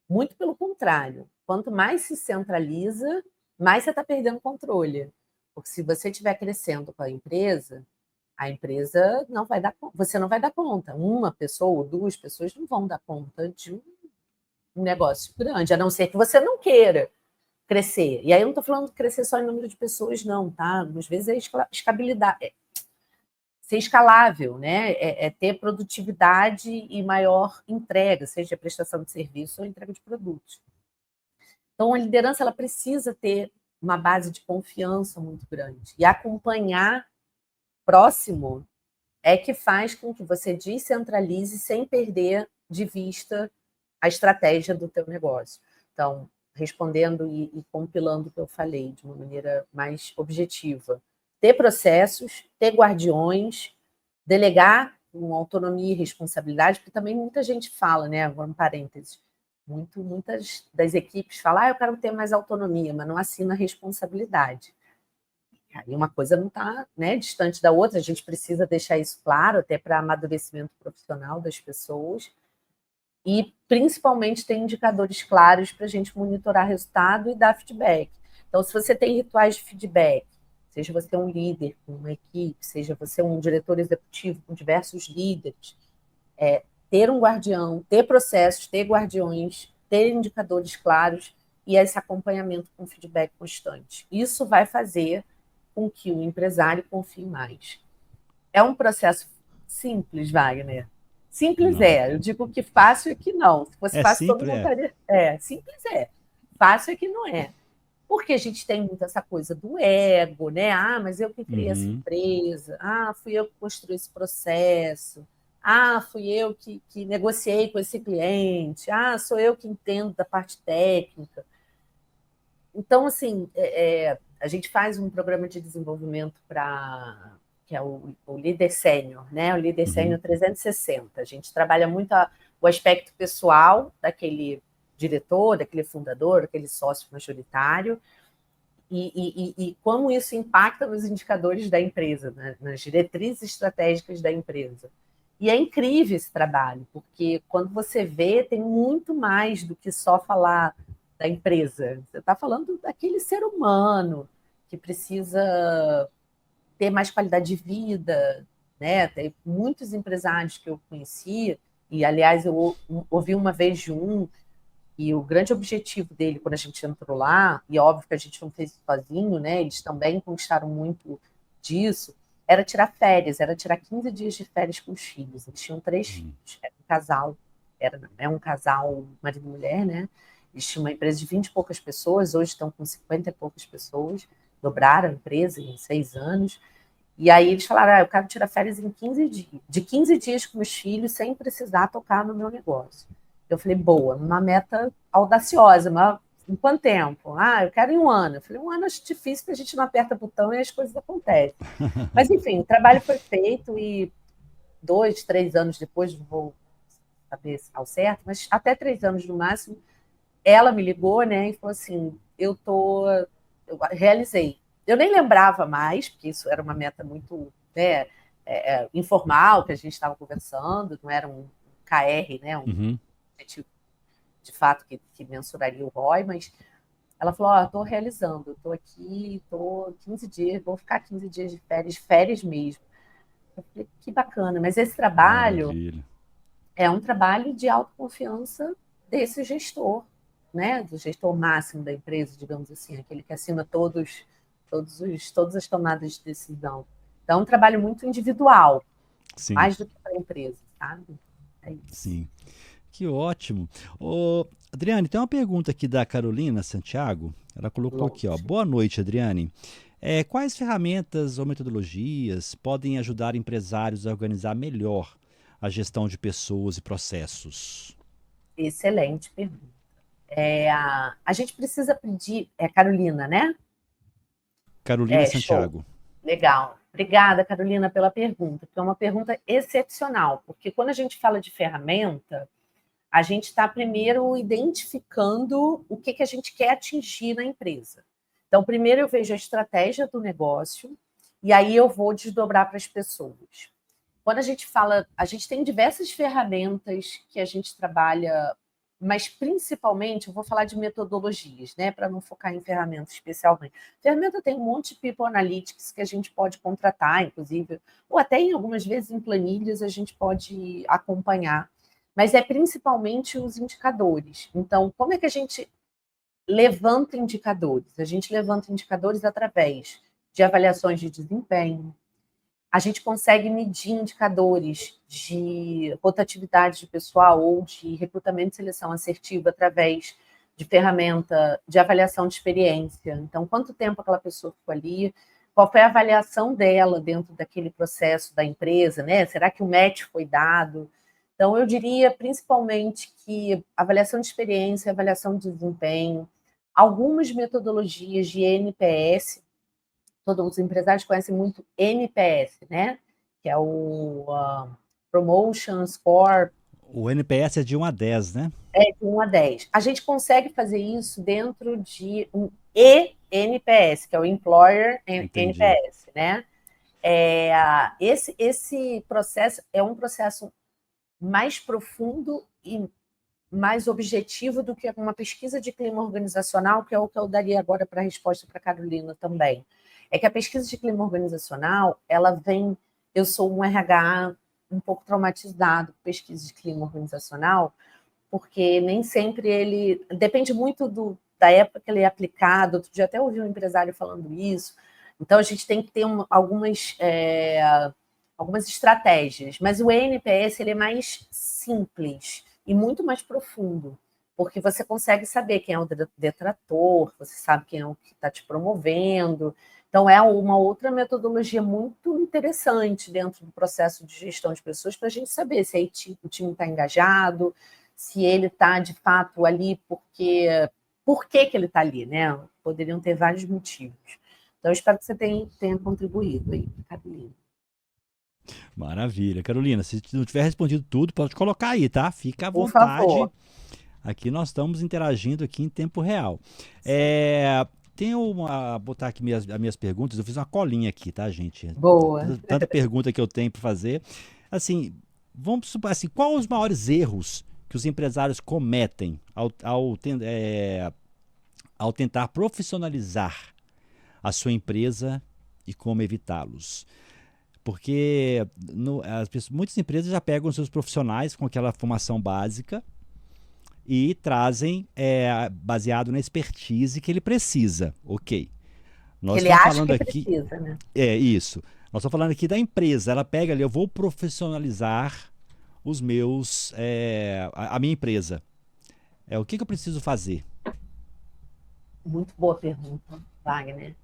Muito pelo contrário. Quanto mais se centraliza, mais você está perdendo controle. Porque se você estiver crescendo com a empresa não vai dar conta. Você não vai dar conta. Uma pessoa ou duas pessoas não vão dar conta de um negócio grande, a não ser que você não queira crescer. E aí eu não estou falando de crescer só em número de pessoas, não, tá? Às vezes é escalabilidade, ser escalável, né? Ter produtividade e maior entrega, seja prestação de serviço ou entrega de produtos. Então, a liderança ela precisa ter uma base de confiança muito grande. E acompanhar próximo é que faz com que você descentralize sem perder de vista a estratégia do teu negócio. Então, respondendo e compilando o que eu falei de uma maneira mais objetiva. Ter processos, ter guardiões, delegar com autonomia e responsabilidade, porque também muita gente fala, né? Agora um parênteses, muitas das equipes falam, eu quero ter mais autonomia, mas não assina responsabilidade. Aí uma coisa não está, né, distante da outra, a gente precisa deixar isso claro, até para amadurecimento profissional das pessoas, e principalmente ter indicadores claros para a gente monitorar resultado e dar feedback. Então, se você tem rituais de feedback, seja você um líder com uma equipe, seja você um diretor executivo com diversos líderes, ter um guardião, ter processos, ter guardiões, ter indicadores claros e esse acompanhamento com feedback constante. Isso vai fazer com que o empresário confie mais. É um processo simples, Wagner? Simples Não. é. Eu digo que fácil é que não. Se fosse É fácil, todo simples, mundo é. estaria... Simples é. Fácil é que não é. Porque a gente tem muito essa coisa do ego, né? Ah, mas eu que criei essa Uhum. empresa. Ah, fui eu que construí esse processo. Ah, fui eu que negociei com esse cliente. Ah, sou eu que entendo da parte técnica. Então, assim, a gente faz um programa de desenvolvimento que é o Líder Sênior, né? O Líder Uhum. Sênior 360. A gente trabalha muito o aspecto pessoal daquele diretor, daquele fundador, daquele sócio majoritário, e como isso impacta nos indicadores da empresa, né? Nas diretrizes estratégicas da empresa. E é incrível esse trabalho, porque quando você vê, tem muito mais do que só falar da empresa. Você está falando daquele ser humano que precisa ter mais qualidade de vida, né? Tem muitos empresários que eu conheci, e aliás eu ouvi uma vez de um, e o grande objetivo dele quando a gente entrou lá, e óbvio que a gente não fez isso sozinho, né? Eles também conquistaram muito disso, era tirar férias, era tirar 15 dias de férias com os filhos. Eles tinham 3 filhos, era um casal, é um casal marido e mulher, né? Eles tinham uma empresa de 20 e poucas pessoas, hoje estão com 50 e poucas pessoas, dobraram a empresa em 6 anos. E aí eles falaram, eu quero tirar férias em 15 dias, de 15 dias com meus filhos, sem precisar tocar no meu negócio. Eu falei, boa, uma meta audaciosa, mas em quanto tempo? Ah, eu quero em um ano. Eu falei, um ano acho difícil, porque a gente não aperta botão e as coisas acontecem. Mas, enfim, o trabalho foi feito e 2, 3 anos depois, não vou saber ao certo, mas até 3 anos no máximo, ela me ligou, né, e falou assim, eu realizei. Eu nem lembrava mais, porque isso era uma meta muito, né, informal, que a gente estava conversando, não era um KR, né, um Uhum. objetivo de fato que mensuraria o ROI, mas ela falou, estou realizando, estou aqui, estou 15 dias, vou ficar 15 dias de férias mesmo. Eu falei, que bacana, mas esse trabalho Maravilha. é um trabalho de autoconfiança desse gestor, né? Do gestor máximo da empresa, digamos assim, aquele que assina todas as tomadas de decisão. Então, é um trabalho muito individual, Sim, mais do que para a empresa, sabe? É isso. sim. Que ótimo. Ô, Adriane, tem uma pergunta aqui da Carolina Santiago. Ela colocou aqui, ó. Longe. Boa noite, Adriane. Quais ferramentas ou metodologias podem ajudar empresários a organizar melhor a gestão de pessoas e processos? Excelente pergunta. A gente precisa pedir. É Carolina, né? Carolina Show. Santiago. Legal. Obrigada, Carolina, pela pergunta, porque é uma pergunta excepcional, porque quando a gente fala de ferramenta, a gente está primeiro identificando o que a gente quer atingir na empresa. Então, primeiro eu vejo a estratégia do negócio e aí eu vou desdobrar para as pessoas. Quando a gente fala, a gente tem diversas ferramentas que a gente trabalha, mas principalmente eu vou falar de metodologias, né, para não focar em ferramentas especialmente. Ferramenta tem um monte de People Analytics que a gente pode contratar, inclusive, ou até em algumas vezes em planilhas a gente pode acompanhar, mas é principalmente os indicadores. Então, como é que a gente levanta indicadores? A gente levanta indicadores através de avaliações de desempenho. A gente consegue medir indicadores de rotatividade de pessoal ou de recrutamento e seleção assertiva através de ferramenta de avaliação de experiência. Então, quanto tempo aquela pessoa ficou ali, qual foi a avaliação dela dentro daquele processo da empresa, né? Será que o match foi dado? Então, eu diria principalmente que avaliação de experiência, avaliação de desempenho, algumas metodologias de NPS, todos os empresários conhecem muito NPS, né? Que é o Promotion Score. O NPS é de 1 a 10, né? É de 1 a 10. A gente consegue fazer isso dentro de um ENPS, que é o Employer Entendi. NPS, né? Esse processo é um processo mais profundo e mais objetivo do que uma pesquisa de clima organizacional, que é o que eu daria agora para a resposta para a Carolina também. É que a pesquisa de clima organizacional, ela vem... Eu sou um RH um pouco traumatizado com pesquisa de clima organizacional, porque nem sempre ele... Depende muito da época que ele é aplicado. Outro dia até ouvi um empresário falando isso. Então, a gente tem que ter algumas estratégias. Mas o ENPS ele é mais simples e muito mais profundo, porque você consegue saber quem é o detrator, você sabe quem é o que está te promovendo. Então, é uma outra metodologia muito interessante dentro do processo de gestão de pessoas para a gente saber se o time está engajado, se ele está, de fato, ali porque... Por que ele está ali, né? Poderiam ter vários motivos. Então, eu espero que você tenha contribuído aí, Carolina. Maravilha. Carolina, se não tiver respondido tudo, pode colocar aí, tá? Fica à Por vontade. favor. Aqui nós estamos interagindo aqui em tempo real. Tenho botar aqui as minhas perguntas. Eu fiz uma colinha aqui, tá, gente? Boa. Tanta pergunta que eu tenho para fazer. Assim, vamos supor assim, quais os maiores erros que os empresários cometem ao tentar profissionalizar a sua empresa e como evitá-los? Porque muitas empresas já pegam seus profissionais com aquela formação básica e trazem baseado na expertise que ele precisa. Ok. Que Nós ele estamos acha falando que aqui. precisa, né? É isso. Nós estamos falando aqui da empresa. Ela pega ali, eu vou profissionalizar os meus. A minha empresa. O que eu preciso fazer? Muito boa pergunta, Wagner.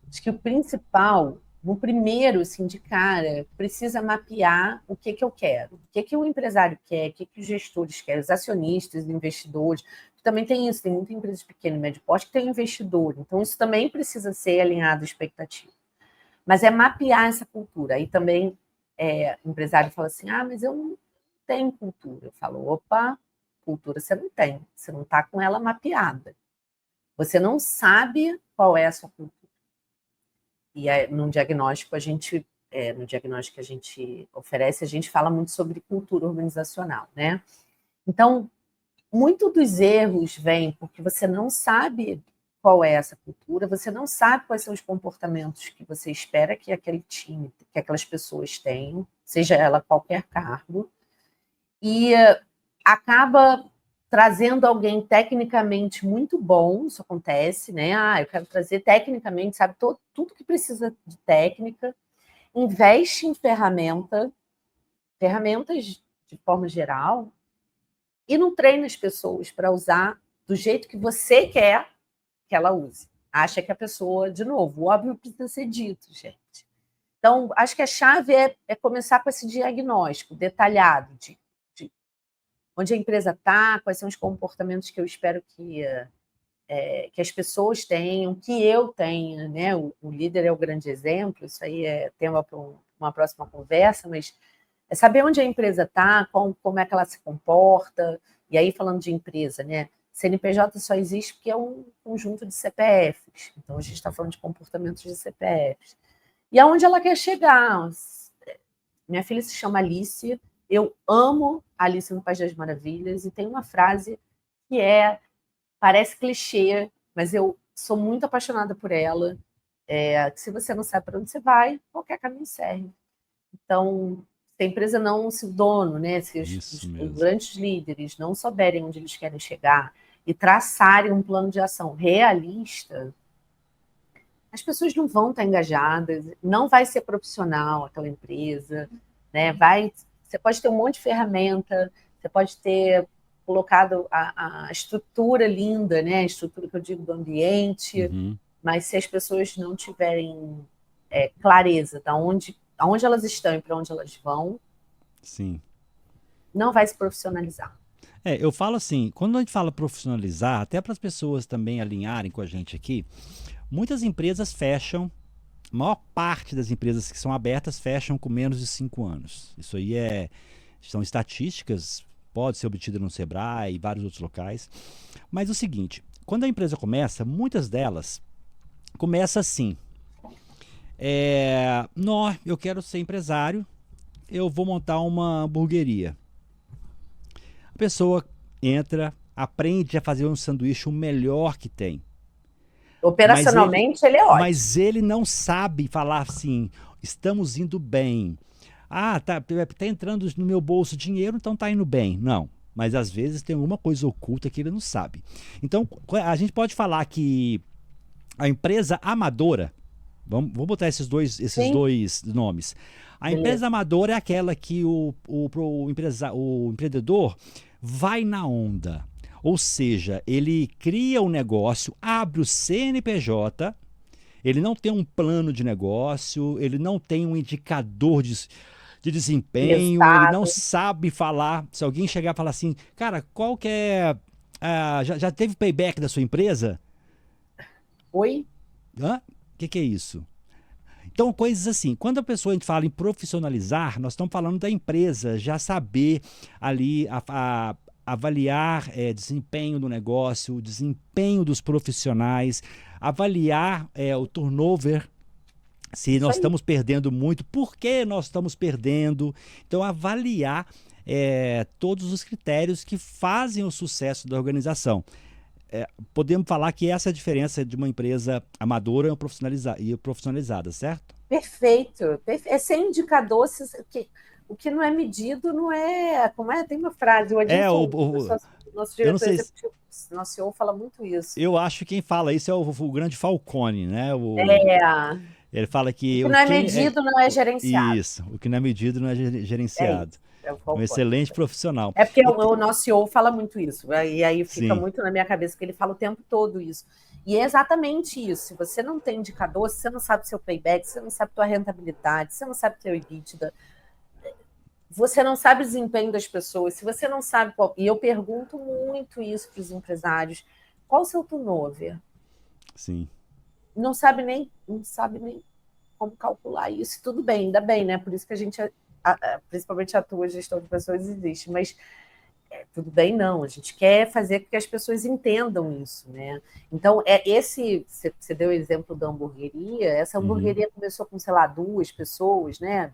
Acho que o principal, o primeiro, assim, de cara, precisa mapear o que eu quero, o que o empresário quer, o que os gestores querem, os acionistas, os investidores. Também tem isso, tem muita empresa de pequeno e médio porte que tem investidor, então isso também precisa ser alinhado à expectativa. Mas é mapear essa cultura. Aí também o empresário fala assim, mas eu não tenho cultura. Eu falo, opa, cultura você não está com ela mapeada. Você não sabe qual é a sua cultura. E no diagnóstico no diagnóstico que a gente oferece, a gente fala muito sobre cultura organizacional, né? Então, muito dos erros vêm porque você não sabe qual é essa cultura, você não sabe quais são os comportamentos que você espera que aquele time, que aquelas pessoas tenham, seja ela qualquer cargo, e acaba trazendo alguém tecnicamente muito bom, isso acontece, né? Eu quero trazer tecnicamente, sabe, tudo que precisa de técnica, investe em ferramentas de forma geral, e não treina as pessoas para usar do jeito que você quer que ela use. Acha que a pessoa, de novo, o óbvio precisa ser dito, gente. Então, acho que a chave é começar com esse diagnóstico detalhado de onde a empresa está, quais são os comportamentos que eu espero que as pessoas tenham, que eu tenha, né? O líder é o grande exemplo, isso aí é tema para uma próxima conversa, mas É saber onde a empresa está, como é que ela se comporta. E aí, falando de empresa, né? CNPJ só existe porque é um conjunto de CPFs. Então, a gente está falando de comportamentos de CPFs. E aonde ela quer chegar? Minha filha se chama Alice. Eu amo Alice no País das Maravilhas. E tem uma frase que parece clichê, mas eu sou muito apaixonada por ela. Que se você não sabe para onde você vai, qualquer caminho serve. Então, se a empresa não, se o dono, né, se os grandes líderes não souberem onde eles querem chegar e traçarem um plano de ação realista, as pessoas não vão estar engajadas, não vai ser profissional aquela empresa, né? Você pode ter um monte de ferramenta, você pode ter colocado a estrutura linda, né? A estrutura que eu digo do ambiente, mas se as pessoas não tiverem clareza de aonde elas estão e para onde elas vão, sim, não vai se profissionalizar. Eu falo assim, quando a gente fala profissionalizar, até para as pessoas também alinharem com a gente aqui, muitas empresas fecham, a maior parte das empresas que são abertas fecham com menos de 5 anos. Isso aí são estatísticas, pode ser obtida no Sebrae e vários outros locais. Mas o seguinte, quando a empresa começa, muitas delas começam assim, eu quero ser empresário, eu vou montar uma hamburgueria. A pessoa entra, aprende a fazer um sanduíche o melhor que tem. Operacionalmente, ele é ótimo. Mas ele não sabe falar assim, estamos indo bem. Tá entrando no meu bolso dinheiro, então tá indo bem. Não, mas às vezes tem alguma coisa oculta que ele não sabe. Então, a gente pode falar que a empresa amadora, vou botar esses dois nomes. A empresa amadora é aquela que o empreendedor vai na onda. Ou seja, ele cria um negócio, abre o CNPJ, ele não tem um plano de negócio, ele não tem um indicador de desempenho, ele não sabe falar. Se alguém chegar e falar assim, cara, qual que é... já teve payback da sua empresa? Oi? O que é isso? Então, coisas assim, quando a gente fala em profissionalizar, nós estamos falando da empresa já saber ali avaliar desempenho do negócio, o desempenho dos profissionais, avaliar o turnover, se nós estamos perdendo muito, por que nós estamos perdendo. Então, avaliar todos os critérios que fazem o sucesso da organização. Podemos falar que essa é a diferença de uma empresa amadora e profissionalizada, certo? Perfeito. É sem indicador, o que não é medido não é... Tem uma frase, o Adilson, nosso diretor executivo, nosso CEO fala muito isso. Eu acho que quem fala isso é o grande Falcone, né? Ele fala que... O que não é medido não é gerenciado. Isso, o que não é medido não é gerenciado. Um excelente profissional. É porque o nosso CEO fala muito isso, e aí fica muito na minha cabeça, porque ele fala o tempo todo isso. E é exatamente isso. Se você não tem indicador, se você não sabe seu payback, se você não sabe tua rentabilidade, se você não sabe teu EBITDA, você não sabe o desempenho das pessoas, se você não sabe qual... E eu pergunto muito isso para os empresários. Qual o seu turnover? Sim. Não sabe nem como calcular isso. Tudo bem, ainda bem, né? Por isso que a gente, principalmente a tua gestão de pessoas, existe. Mas tudo bem, não. A gente quer fazer com que as pessoas entendam isso, né? Então, você deu o exemplo da hamburgueria. Essa hamburgueria começou com, sei lá, 2 pessoas, né?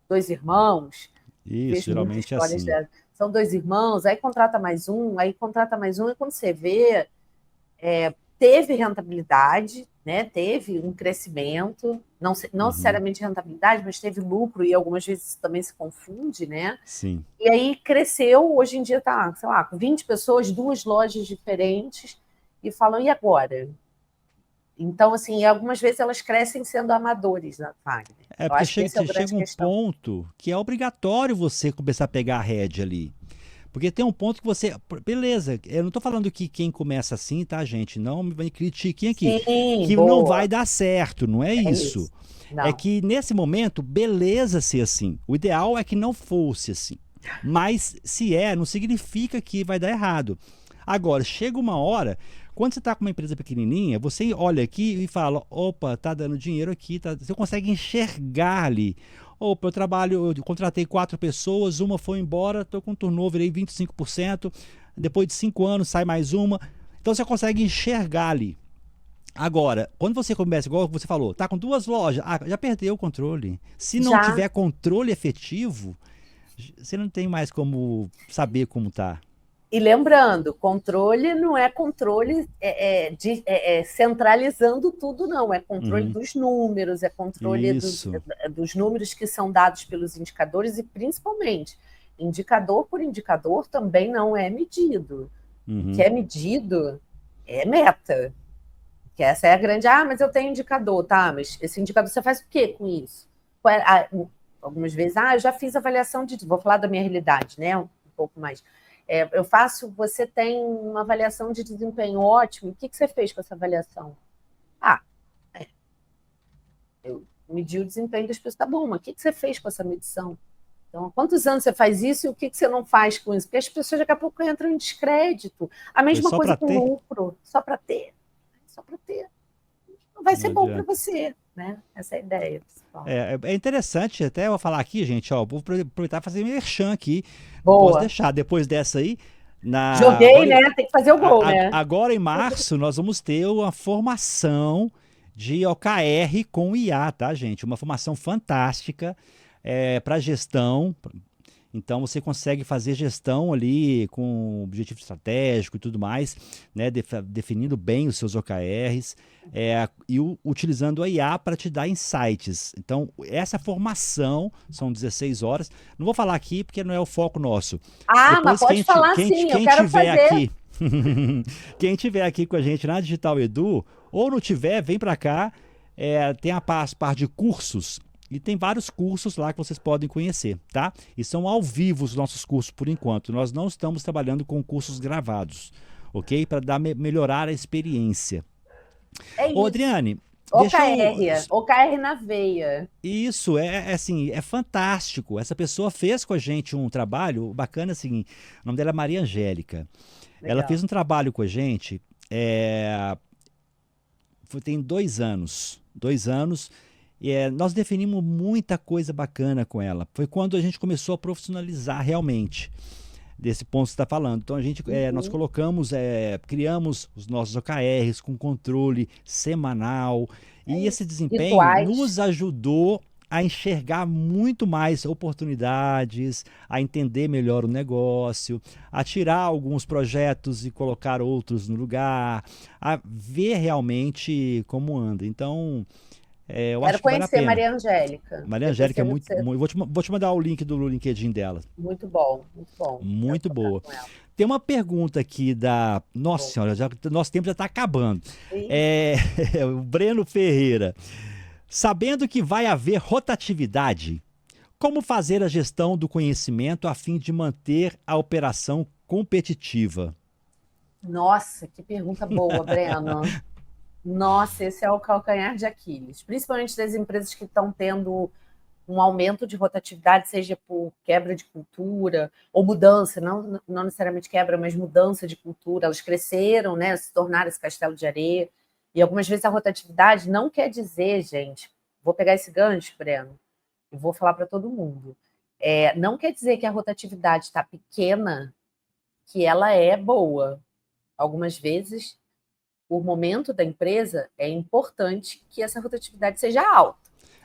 2 irmãos. Isso, geralmente é assim. São 2 irmãos, aí contrata mais um, e quando você vê, teve rentabilidade, né? Teve um crescimento, não necessariamente rentabilidade, mas teve lucro, e algumas vezes também se confunde, né? Sim. E aí cresceu, hoje em dia está, sei lá, com 20 pessoas, 2 lojas diferentes, e falam, e agora? Então, assim, algumas vezes elas crescem sendo amadores na Fagner. Porque chega um ponto que é obrigatório você começar a pegar a rédea ali. Porque tem um ponto que você... Beleza, eu não estou falando que quem começa assim, tá, gente? Não me critiquem aqui. Sim, que não vai dar certo, não é isso. Não. É que nesse momento, beleza ser assim. O ideal é que não fosse assim. Mas se não significa que vai dar errado. Agora, chega uma hora... Quando você está com uma empresa pequenininha, você olha aqui e fala, opa, tá dando dinheiro aqui, você consegue enxergar ali Opa, eu contratei 4 pessoas, uma foi embora, estou com turnover aí 25%, depois de 5 anos sai mais uma. Então você consegue enxergar ali. Agora, quando você começa, igual você falou, tá com 2 lojas, já perdeu o controle. Se não Já. tiver controle efetivo, você não tem mais como saber como tá. E lembrando, controle não é controle centralizando tudo, não. É controle Uhum. dos números, é controle Isso. dos números que são dados pelos indicadores e, principalmente, indicador por indicador também não é medido. O que Uhum. é medido é meta. Que essa é a grande. Ah, mas eu tenho indicador, tá? Mas esse indicador você faz o quê com isso? Algumas vezes, eu já fiz avaliação de. Vou falar da minha realidade, né? Um pouco mais. Eu faço. Você tem uma avaliação de desempenho ótimo. O que você fez com essa avaliação? Ah, eu medi o desempenho das pessoas. Tá bom, mas o que você fez com essa medição? Então, há quantos anos você faz isso e o que você não faz com isso? Porque as pessoas daqui a pouco entram em descrédito. A Foi mesma só coisa para com ter? lucro, só para ter. Só para ter. Não vai Não ser bom para adianta. você, né? Essa é a ideia principal. É interessante, até eu vou falar aqui, gente, ó, vou aproveitar e fazer merchan aqui. Não posso Boa. deixar. Depois dessa aí, Joguei, né? Tem que fazer o gol, né? agora em março, nós vamos ter uma formação de OKR com IA, tá, gente? Uma formação fantástica para gestão. Então você consegue fazer gestão ali com objetivo estratégico e tudo mais, né? Definindo bem os seus OKRs utilizando a IA para te dar insights. Então, essa formação são 16 horas. Não vou falar aqui porque não é o foco nosso. Mas Depois, pode falar sim, eu quem quero tiver fazer. aqui, quem tiver aqui com a gente na Digital Edu, ou não tiver, vem para cá. Tem a parte de cursos. E tem vários cursos lá que vocês podem conhecer, tá? E são ao vivo os nossos cursos por enquanto. Nós não estamos trabalhando com cursos gravados, ok? Para melhorar a experiência. É Ô, isso. Adriane, deixa eu. OKR na veia. Isso assim, é fantástico. Essa pessoa fez com a gente um trabalho bacana, assim. O nome dela é Maria Angélica. Ela fez Legal. um trabalho com a gente. Tem 2 anos. 2 anos. Nós definimos muita coisa bacana com ela. Foi quando a gente começou a profissionalizar realmente desse ponto que você está falando. Então nós Uhum. colocamos, criamos os nossos OKRs com controle semanal É e esse isso. desempenho Rituais. nos ajudou a enxergar muito mais oportunidades, a entender melhor o negócio, a tirar alguns projetos e colocar outros no lugar, a ver realmente como anda. Então, eu Quero acho que vale a conhecer pena. Maria Angélica. Maria Depois Angélica é você, muito, você... vou te mandar o link do LinkedIn dela. Muito bom, muito bom. Quero Muito trocar boa. com ela. Tem uma pergunta aqui da. Nossa Bom. Senhora, nosso tempo já está acabando. E O Breno Ferreira. Sabendo que vai haver rotatividade, como fazer a gestão do conhecimento a fim de manter a operação competitiva? Nossa, que pergunta boa, Breno. Nossa, esse é o calcanhar de Aquiles. Principalmente das empresas que estão tendo um aumento de rotatividade, seja por quebra de cultura ou mudança, não necessariamente quebra, mas mudança de cultura. Elas cresceram, né, se tornaram esse castelo de areia. E algumas vezes a rotatividade não quer dizer, gente, vou pegar esse gancho, Breno, e vou falar para todo mundo. Não quer dizer que a rotatividade está pequena, que ela é boa. Algumas vezes, o momento da empresa é importante que essa rotatividade seja alta.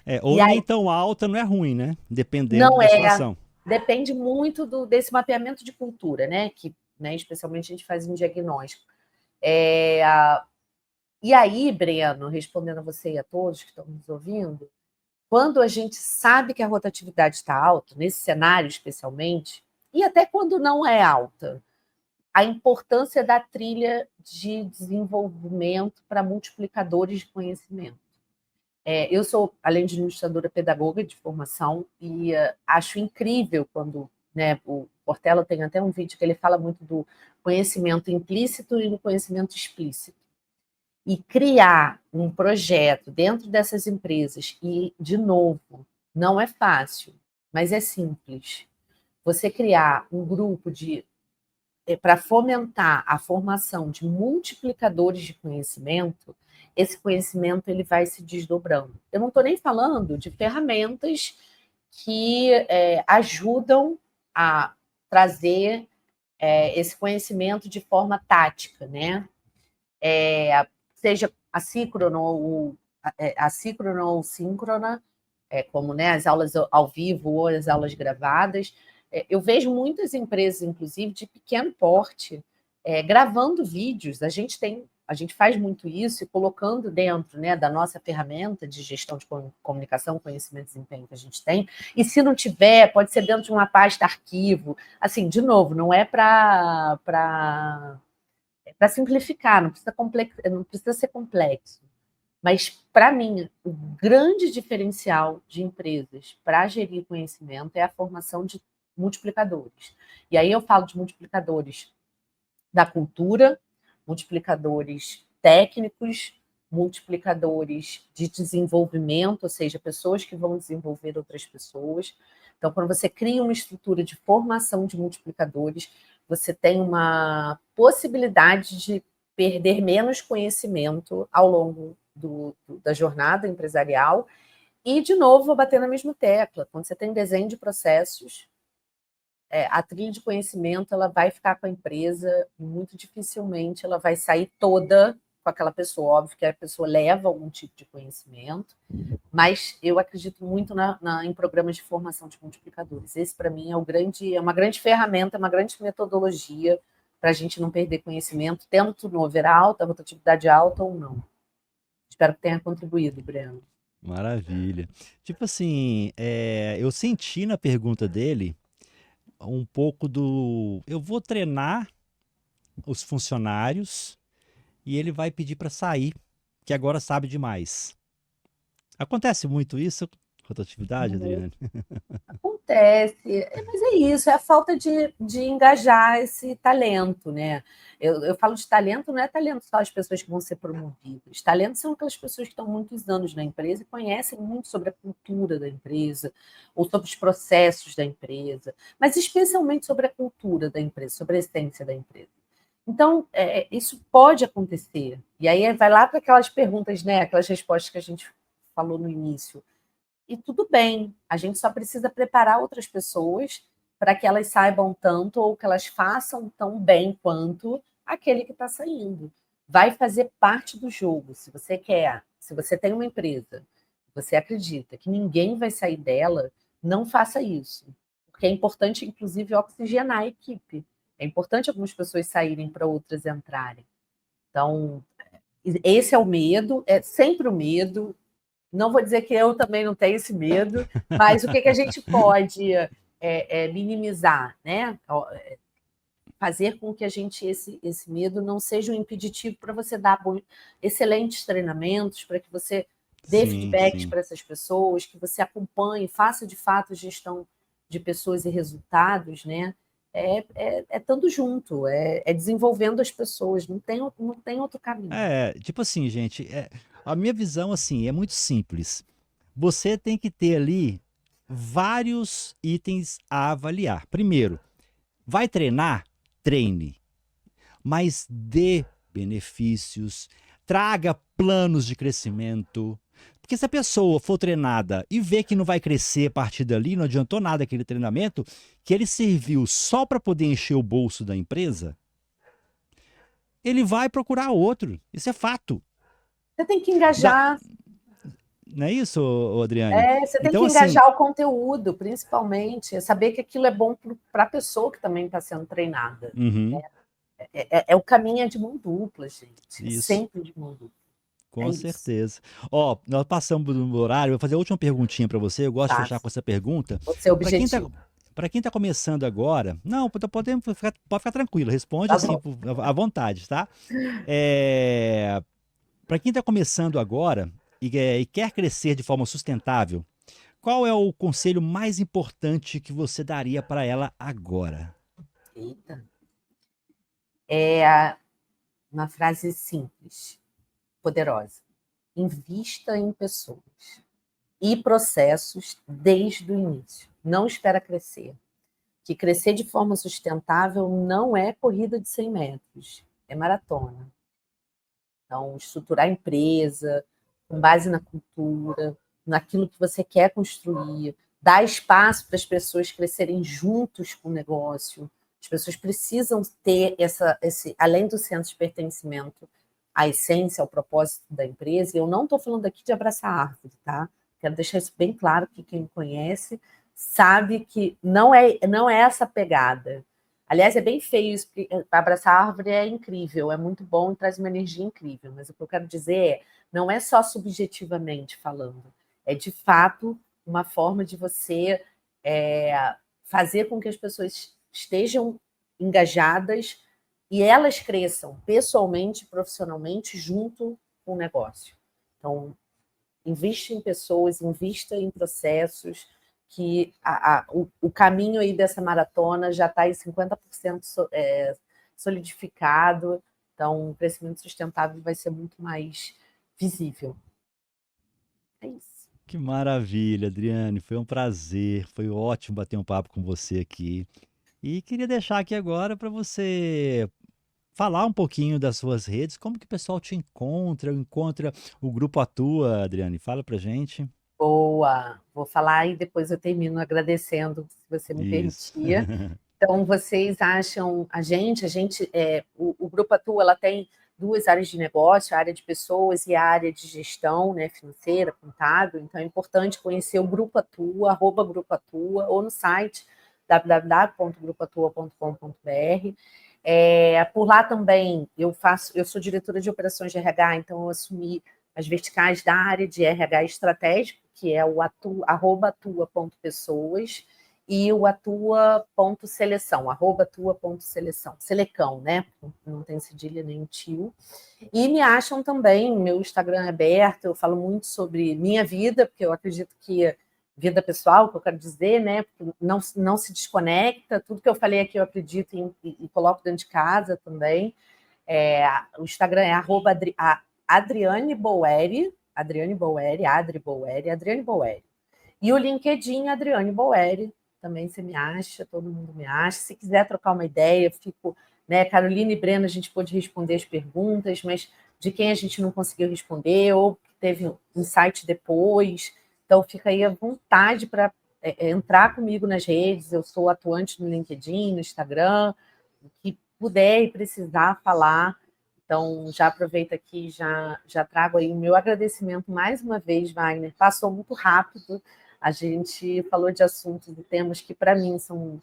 E Ou nem aí, tão alta não é ruim, né? Dependendo não da é. situação. Depende muito desse mapeamento de cultura, né? Que, né, especialmente a gente faz em diagnóstico. É, e aí, Breno, respondendo a você e a todos que estão nos ouvindo, quando a gente sabe que a rotatividade está alta, nesse cenário especialmente, e até quando não é alta, a importância da trilha de desenvolvimento para multiplicadores de conhecimento. Eu sou, além de administradora, pedagoga de formação e acho incrível quando, né, o Portela tem até um vídeo que ele fala muito do conhecimento implícito e do conhecimento explícito. E criar um projeto dentro dessas empresas, e, de novo, não é fácil, mas é simples. Você criar um grupo para fomentar a formação de multiplicadores de conhecimento, esse conhecimento ele vai se desdobrando. Eu não estou nem falando de ferramentas que ajudam a trazer esse conhecimento de forma tática, né? Seja assíncrono ou síncrona, como, né, as aulas ao vivo ou as aulas gravadas. Eu vejo muitas empresas, inclusive, de pequeno porte, gravando vídeos. A gente faz muito isso e colocando dentro, né, da nossa ferramenta de gestão de comunicação, conhecimento e desempenho que a gente tem. E se não tiver, pode ser dentro de uma pasta arquivo. Assim, de novo, não é para simplificar, não precisa ser complexo. Mas, para mim, o grande diferencial de empresas para gerir conhecimento é a formação de multiplicadores. E aí eu falo de multiplicadores da cultura, multiplicadores técnicos, multiplicadores de desenvolvimento, ou seja, pessoas que vão desenvolver outras pessoas. Então, quando você cria uma estrutura de formação de multiplicadores, você tem uma possibilidade de perder menos conhecimento ao longo da jornada empresarial. E, de novo, vou bater na mesma tecla. Quando você tem desenho de processos, a trilha de conhecimento ela vai ficar com a empresa, muito dificilmente ela vai sair toda com aquela pessoa. Óbvio que a pessoa leva algum tipo de conhecimento, mas eu acredito muito em programas de formação de multiplicadores. Esse, para mim, é uma grande ferramenta, uma grande metodologia para a gente não perder conhecimento, tendo turnover alta, rotatividade alta ou não. Espero que tenha contribuído, Breno. Maravilha. Tipo assim, eu senti na pergunta dele um pouco do. Eu vou treinar os funcionários e ele vai pedir para sair, que agora sabe demais. Acontece muito isso, rotatividade, Adriane? Acontece, mas é isso, é a falta de engajar esse talento, né? Eu falo de talento, não é talento só as pessoas que vão ser promovidas. Talento são aquelas pessoas que estão muitos anos na empresa e conhecem muito sobre a cultura da empresa, ou sobre os processos da empresa, mas especialmente sobre a cultura da empresa, sobre a essência da empresa. Então, isso pode acontecer. E aí vai lá para aquelas perguntas, né? Aquelas respostas que a gente falou no início. E tudo bem, a gente só precisa preparar outras pessoas para que elas saibam tanto ou que elas façam tão bem quanto aquele que está saindo. Vai fazer parte do jogo. Se você tem uma empresa, você acredita que ninguém vai sair dela, não faça isso. Porque é importante, inclusive, oxigenar a equipe. É importante algumas pessoas saírem para outras entrarem. Então, esse é o medo, é sempre o medo. Não vou dizer que eu também não tenho esse medo, mas o que a gente pode minimizar, né? Fazer com que esse medo não seja um impeditivo para você dar excelentes treinamentos, para que você dê Sim, feedbacks sim. para essas pessoas, que você acompanhe, faça de fato gestão de pessoas e resultados, né? Estando junto, desenvolvendo as pessoas, não tem outro caminho. Tipo assim, gente, a minha visão assim é muito simples. Você tem que ter ali vários itens a avaliar. Primeiro, vai treinar? Treine, mas dê benefícios, traga planos de crescimento. Porque se a pessoa for treinada e ver que não vai crescer a partir dali, não adiantou nada aquele treinamento, que ele serviu só para poder encher o bolso da empresa, ele vai procurar outro. Isso é fato. Você tem que Da- engajar. Não é isso, Adriane? Você tem Então, que assim, engajar o conteúdo, principalmente, saber que aquilo é bom para a pessoa que também está sendo treinada. uhum, O caminho é de mão dupla, gente. É isso. sempre de mão dupla. É Com isso. certeza. Ó, nós passamos do horário, vou fazer a última perguntinha para você. Eu gosto de fechar Fácil. com essa pergunta. Vou ser Para quem tá, objetivo. para quem tá começando agora, não, pode ficar tranquilo, responde Tá assim bom. à vontade, tá? É, para quem está começando agora e quer crescer de forma sustentável, qual é o conselho mais importante que você daria para ela agora? Eita. É uma frase simples, poderosa. Invista em pessoas e processos desde o início. Não espera crescer. Que crescer de forma sustentável não é corrida de 100 metros, é maratona. Então, estruturar a empresa com base na cultura, naquilo que você quer construir, dar espaço para as pessoas crescerem juntos com o negócio. As pessoas precisam ter além do senso de pertencimento, a essência, o propósito da empresa. E eu não estou falando aqui de abraçar a árvore, tá? Quero deixar isso bem claro, que quem me conhece sabe que não é essa pegada. Aliás, é bem feio isso, porque abraçar a árvore é incrível, é muito bom e traz uma energia incrível. Mas o que eu quero dizer não é só subjetivamente falando, é de fato uma forma de você fazer com que as pessoas estejam engajadas e elas cresçam pessoalmente, profissionalmente, junto com o negócio. Então, invista em pessoas, invista em processos, que o caminho aí dessa maratona já está em 50% solidificado, então o crescimento sustentável vai ser muito mais visível. É isso. Que maravilha, Adriane. Foi um prazer, foi ótimo bater um papo com você aqui. E queria deixar aqui agora para você falar um pouquinho das suas redes, como que o pessoal te encontra o Grupo Atua, Adriane? Fala pra gente. Boa! Vou falar e depois eu termino agradecendo, se você me Isso. permitir. Então, vocês acham o Grupo Atua, ela tem duas áreas de negócio, a área de pessoas e a área de gestão, né, financeira, contábil. Então, é importante conhecer o Grupo Atua, @Grupo Atua, ou no site www.grupoatua.com.br. Por lá também eu sou diretora de operações de RH, então eu assumi as verticais da área de RH estratégico, que é o @atua.pessoas, e o atua.seleção, @atua.seleção, selecão, né? Não tem cedilha nem tio. E me acham também, meu Instagram é aberto, eu falo muito sobre minha vida, porque eu acredito que vida pessoal, que eu quero dizer, né? Porque não se desconecta, tudo que eu falei aqui eu acredito e coloco dentro de casa também. O Instagram é @Adriane Boeri, Adriane Boeri, Adriane Boeri. E o LinkedIn, Adriane Boeri, também você me acha, todo mundo me acha. Se quiser trocar uma ideia, eu fico, né, Carolina e Breno, a gente pôde responder as perguntas, mas de quem a gente não conseguiu responder, ou teve um insight depois. Então, fica aí à vontade para entrar comigo nas redes. Eu sou atuante no LinkedIn, no Instagram, o que puder e precisar falar. Então, já aproveito aqui, já trago aí o meu agradecimento mais uma vez, Wagner. Passou muito rápido. A gente falou de assuntos e temas que, para mim, são,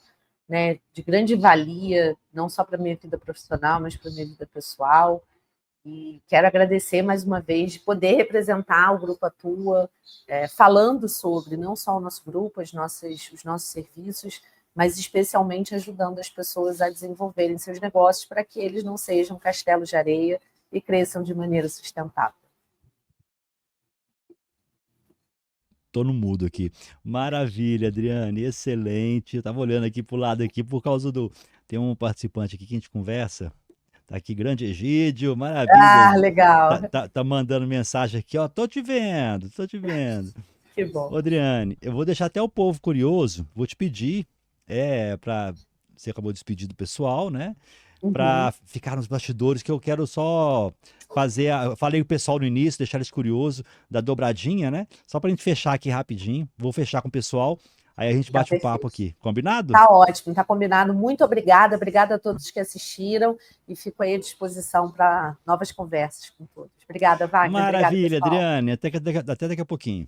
né, de grande valia, não só para a minha vida profissional, mas para a minha vida pessoal. E quero agradecer mais uma vez de poder representar o Grupo Atua, falando sobre não só o nosso grupo, os nossos serviços, mas especialmente ajudando as pessoas a desenvolverem seus negócios para que eles não sejam castelos de areia e cresçam de maneira sustentável. Tô no mudo aqui. Maravilha, Adriane, excelente. Eu tava olhando aqui pro lado aqui por causa do. Tem um participante aqui que a gente conversa. Tá aqui, grande Egídio, maravilha. Ah, legal. Tá mandando mensagem aqui, ó. Tô te vendo, tô te vendo. Que Ô, bom. Adriane, eu vou deixar até o povo curioso. Vou te pedir, para você acabou de despedir do pessoal, né? Uhum. Para ficar nos bastidores, que eu quero só fazer. Eu falei o pessoal no início, deixar eles curiosos da dobradinha, né? Só para a gente fechar aqui rapidinho. Vou fechar com o pessoal. Aí a gente Tá bate o perfeito. papo aqui. Combinado? Tá ótimo, tá combinado. Muito obrigada. Obrigada a todos que assistiram e fico aí à disposição para novas conversas com todos. Obrigada, Wagner. Obrigada, Maravilha, pessoal. Adriane. Até daqui a pouquinho.